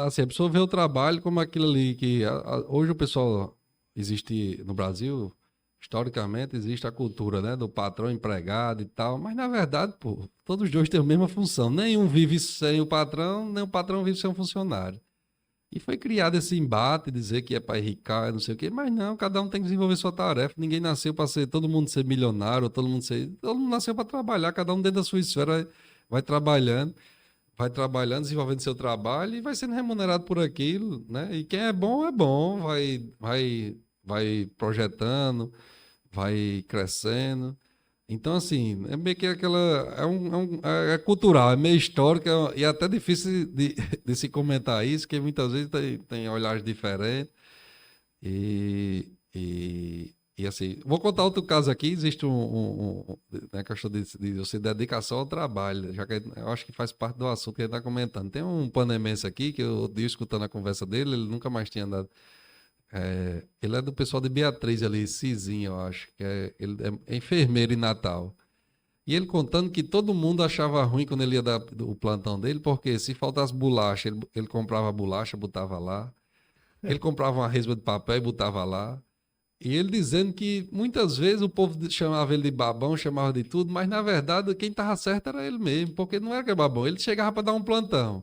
Speaker 2: assim, a pessoa vê o trabalho como aquilo ali que hoje o pessoal existe no Brasil, historicamente existe a cultura, né, do patrão empregado e tal, mas na verdade, pô, todos os dois têm a mesma função. Nenhum vive sem o patrão, nem o patrão vive sem um funcionário. E foi criado esse embate, dizer que é para enricar, não sei o quê, mas não, cada um tem que desenvolver sua tarefa. Ninguém nasceu para ser, todo mundo ser milionário, todo mundo nasceu para trabalhar, cada um dentro da sua esfera vai trabalhando, desenvolvendo seu trabalho e vai sendo remunerado por aquilo, né? E quem é bom, vai projetando, vai crescendo. Então, assim, é meio que aquela. É cultural, é meio histórico e é até difícil de se comentar isso, porque muitas vezes tem olhares diferentes. E assim, vou contar outro caso aqui. Existe né, questão de você dedicação ao trabalho, já que eu acho que faz parte do assunto que ele está comentando. Tem um panemense aqui que eu dei escutando a conversa dele, ele nunca mais tinha andado. Ele é do pessoal de Beatriz ali, Cizinho, eu acho, ele é enfermeiro em Natal. E ele contando que todo mundo achava ruim quando ele ia dar o plantão dele, porque se faltasse bolacha, ele comprava bolacha, botava lá. Ele comprava uma resma de papel e botava lá. E ele dizendo que muitas vezes o povo chamava ele de babão, chamava de tudo, mas na verdade quem estava certo era ele mesmo, porque não era que é babão, ele chegava para dar um plantão.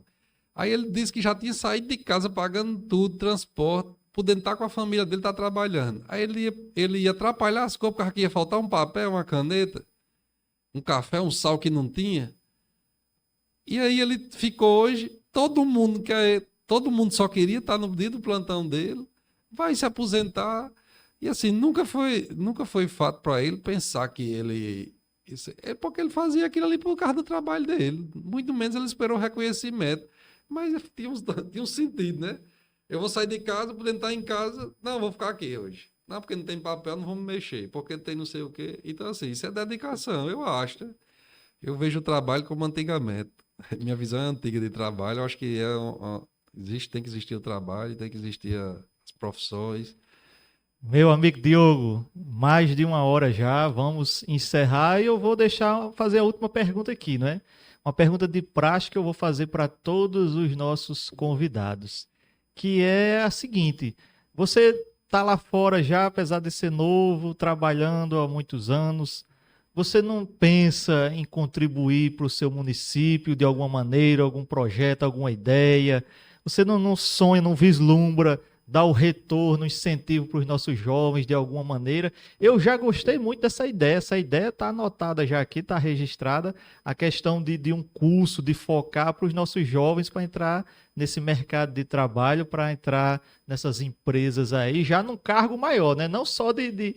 Speaker 2: Aí ele disse que já tinha saído de casa pagando tudo, transporte, podendo estar com a família dele, estar trabalhando. Aí ele ia atrapalhar as coisas, porque ia faltar um papel, uma caneta. um café, um sal que não tinha. E aí ele ficou hoje, todo mundo só queria estar no dia do plantão dele, vai se aposentar. E assim, nunca foi fato para ele pensar que é porque ele fazia aquilo ali por causa do trabalho dele. Muito menos ele esperou reconhecimento. Mas tinha um sentido, né? Eu vou sair de casa, podendo estar em casa, não, vou ficar aqui hoje. Não, porque não tem papel, não vou me mexer. Porque tem não sei o quê. Então, assim, isso é dedicação, eu acho, né? Eu vejo o trabalho como antigamente. Minha visão é antiga de trabalho. Eu acho que tem que existir o trabalho, tem que existir as profissões.
Speaker 1: Meu amigo Diogo, mais de uma hora já, vamos encerrar e eu vou deixar fazer a última pergunta aqui, não é? Uma pergunta de praxe que eu vou fazer para todos os nossos convidados, que é a seguinte: você está lá fora já, apesar de ser novo, trabalhando há muitos anos, você não pensa em contribuir para o seu município de alguma maneira, algum projeto, alguma ideia? Você não sonha, não vislumbra dar o retorno, incentivo para os nossos jovens de alguma maneira? Eu já gostei muito dessa ideia. Essa ideia está anotada já aqui, está registrada. A questão de um curso, de focar para os nossos jovens para entrar nesse mercado de trabalho, para entrar nessas empresas aí, já num cargo maior, né? Não só de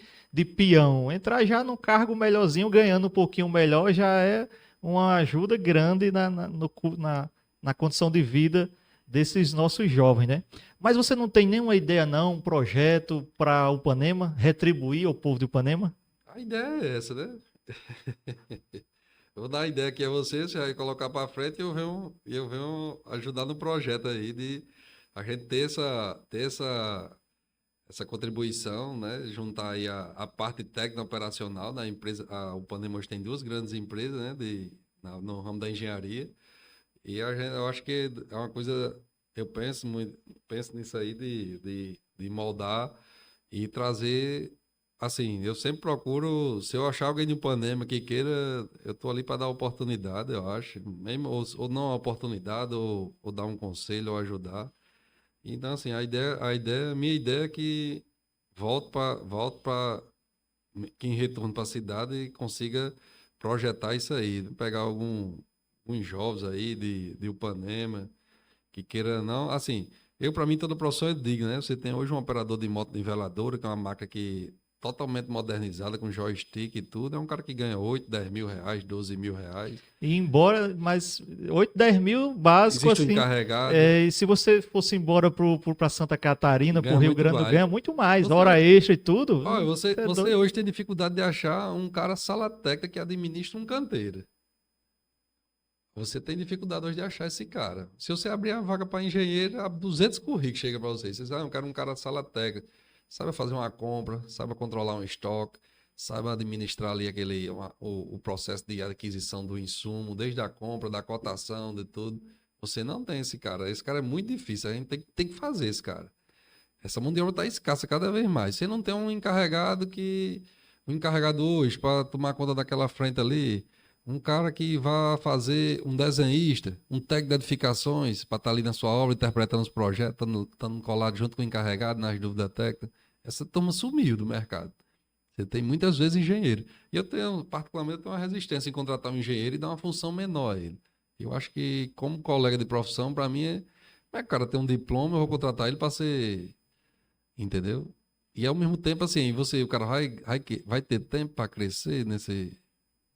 Speaker 1: peão. Entrar já num cargo melhorzinho, ganhando um pouquinho melhor, já é uma ajuda grande na condição de vida desses nossos jovens, né? Mas você não tem nenhuma ideia, não, um projeto para Upanema, retribuir ao povo de Upanema?
Speaker 2: A ideia é essa, né? Eu vou dar a ideia aqui a você vai colocar para frente e eu venho ajudar no projeto aí de a gente essa contribuição, né? Juntar aí a parte técnica operacional da empresa. A Upanema hoje tem duas grandes empresas, né? No ramo da engenharia. E eu acho que é uma coisa, eu penso nisso aí de moldar e trazer, assim, eu sempre procuro, se eu achar alguém de Ipanema que queira, eu tô ali para dar oportunidade, eu acho, mesmo, ou não a oportunidade, ou dar um conselho, ou ajudar. Então, assim, minha ideia é que volte para que em retorno para a cidade e consiga projetar isso aí, pegar alguns jovens aí de Ipanema, que queira não, assim, para mim toda profissão é digna, né? Você tem hoje um operador de moto niveladora, que é uma máquina que totalmente modernizada, com joystick e tudo, é um cara que ganha 8, 10 mil reais, 12 mil reais.
Speaker 1: E embora, mas 8, 10 mil básico,
Speaker 2: Existe um
Speaker 1: assim,
Speaker 2: encarregado,
Speaker 1: e se você fosse embora para Santa Catarina, para o
Speaker 2: ganha
Speaker 1: Rio
Speaker 2: muito
Speaker 1: Grande,
Speaker 2: mais.
Speaker 1: ganha muito mais, hora
Speaker 2: Você,
Speaker 1: extra e tudo.
Speaker 2: olha,
Speaker 1: Você é
Speaker 2: você
Speaker 1: doido.
Speaker 2: hoje tem dificuldade de achar um cara sala técnica que administra um canteiro. Você tem dificuldade hoje de achar esse cara. Se você abrir a vaga para engenheiro, 200 currículos chega para vocês. Vocês, eu quero um cara de sala técnica, saiba fazer uma compra, saiba controlar um estoque, saiba administrar ali o processo de aquisição do insumo, desde a compra, da cotação, de tudo. Você não tem esse cara. Esse cara é muito difícil. A gente tem que fazer esse cara. Essa mão de obra está escassa cada vez mais. Você não tem um encarregado hoje para tomar conta daquela frente ali, um cara que vá fazer um desenhista, um técnico de edificações para estar ali na sua obra interpretando os projetos, estando colado junto com o encarregado nas dúvidas técnicas. Essa turma sumiu do mercado. Você tem muitas vezes engenheiro. E particularmente, eu tenho uma resistência em contratar um engenheiro e dar uma função menor a ele. Eu acho que, como colega de profissão, para mim o cara tem um diploma, eu vou contratar ele para ser. Entendeu? E ao mesmo tempo, assim, o cara vai ter tempo para crescer nesse.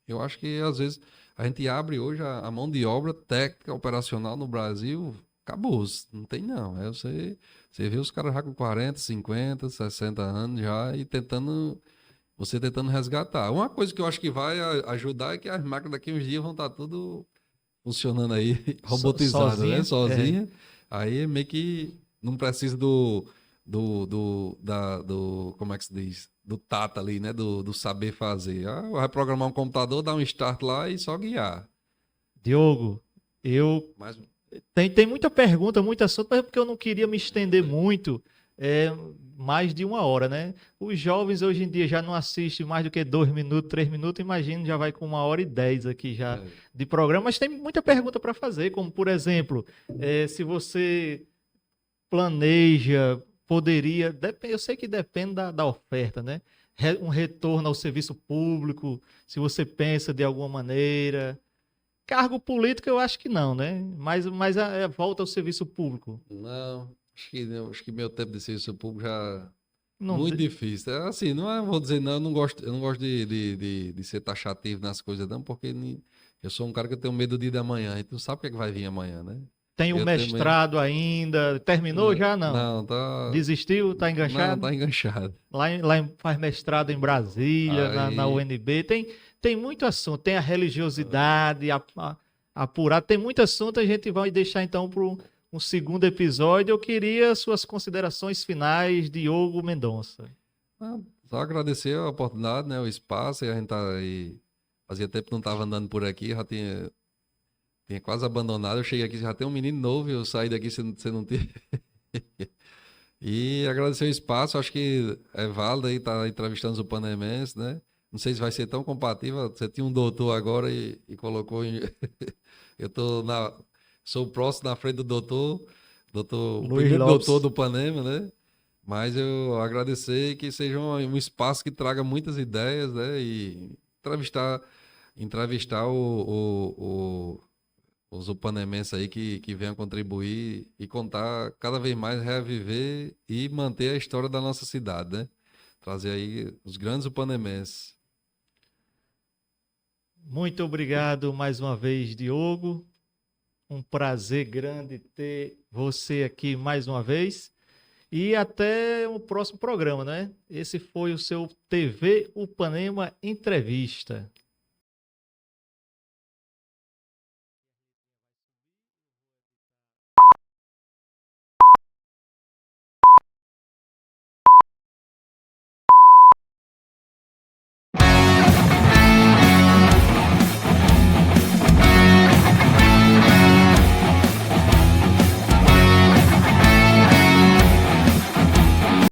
Speaker 2: Eu acho que às vezes a gente abre hoje a mão de obra técnica operacional no Brasil, acabou, não tem não. Você vê os caras já com 40, 50, 60 anos já e você tentando resgatar. Uma coisa que eu acho que vai ajudar é que as máquinas daqui uns dias vão estar tudo funcionando aí, robotizadas, né?
Speaker 1: Sozinha? É.
Speaker 2: Sozinha. Aí meio que não precisa como é que se diz? Do tato ali, né? Do saber fazer. Vai programar um computador, dar um start lá e só guiar.
Speaker 1: Diogo, eu
Speaker 2: Mas,
Speaker 1: tem muita pergunta, muito assunto, mas é porque eu não queria me estender muito, mais de uma hora, né? Os jovens hoje em dia já não assistem mais do que 2 minutos, 3 minutos, imagino, já vai com 1 hora e 10 aqui já
Speaker 2: é,
Speaker 1: de programa, mas tem muita pergunta para fazer, como por exemplo, se você planeja, poderia, eu sei que depende da oferta, né? um retorno ao serviço público, se você pensa de alguma maneira. Cargo político eu acho que não, né? Mas a volta ao serviço público.
Speaker 2: Não, acho que meu tempo de serviço público já
Speaker 1: Não,
Speaker 2: muito difícil. É assim, não é, vou dizer não, eu não gosto de ser taxativo nas coisas não, porque eu sou um cara que eu tenho medo de ir da manhã, a gente não sabe o que é que vai vir amanhã, né?
Speaker 1: tem o
Speaker 2: Eu tenho medo.
Speaker 1: mestrado ainda. Terminou já? Não.
Speaker 2: Não, tá.
Speaker 1: Desistiu? Tá
Speaker 2: Não,
Speaker 1: enganchado?
Speaker 2: tá enganchado.
Speaker 1: Faz mestrado em Brasília, na
Speaker 2: Aí,
Speaker 1: UNB. Tem muito assunto. Tem a religiosidade, apurar. Tem muito assunto. A gente vai deixar então para um segundo episódio. Eu queria suas considerações finais, Diogo Mendonça.
Speaker 2: só agradecer a oportunidade, né? O espaço, e a gente tá aí. Fazia tempo que não tava andando por aqui, já tinha quase abandonado. Eu cheguei aqui, já tem um menino novo, eu saí daqui, você não tem. E agradecer o espaço, acho que é válido aí estar entrevistando o Panemense, né? Não sei se vai ser tão compatível. Você tinha um doutor agora e colocou em. Eu sou o próximo na frente do doutor, o
Speaker 1: Luiz
Speaker 2: primeiro doutor
Speaker 1: Lopes.
Speaker 2: do Panema, né? Mas eu agradecer que seja um espaço que traga muitas ideias, né? E entrevistar os upanemenses aí que venham contribuir e contar cada vez mais, reviver e manter a história da nossa cidade, né? Trazer aí os grandes upanemenses.
Speaker 1: Muito obrigado mais uma vez, Diogo. Um prazer grande ter você aqui mais uma vez. E até o próximo programa, né? Esse foi o seu TV Upanema Entrevista.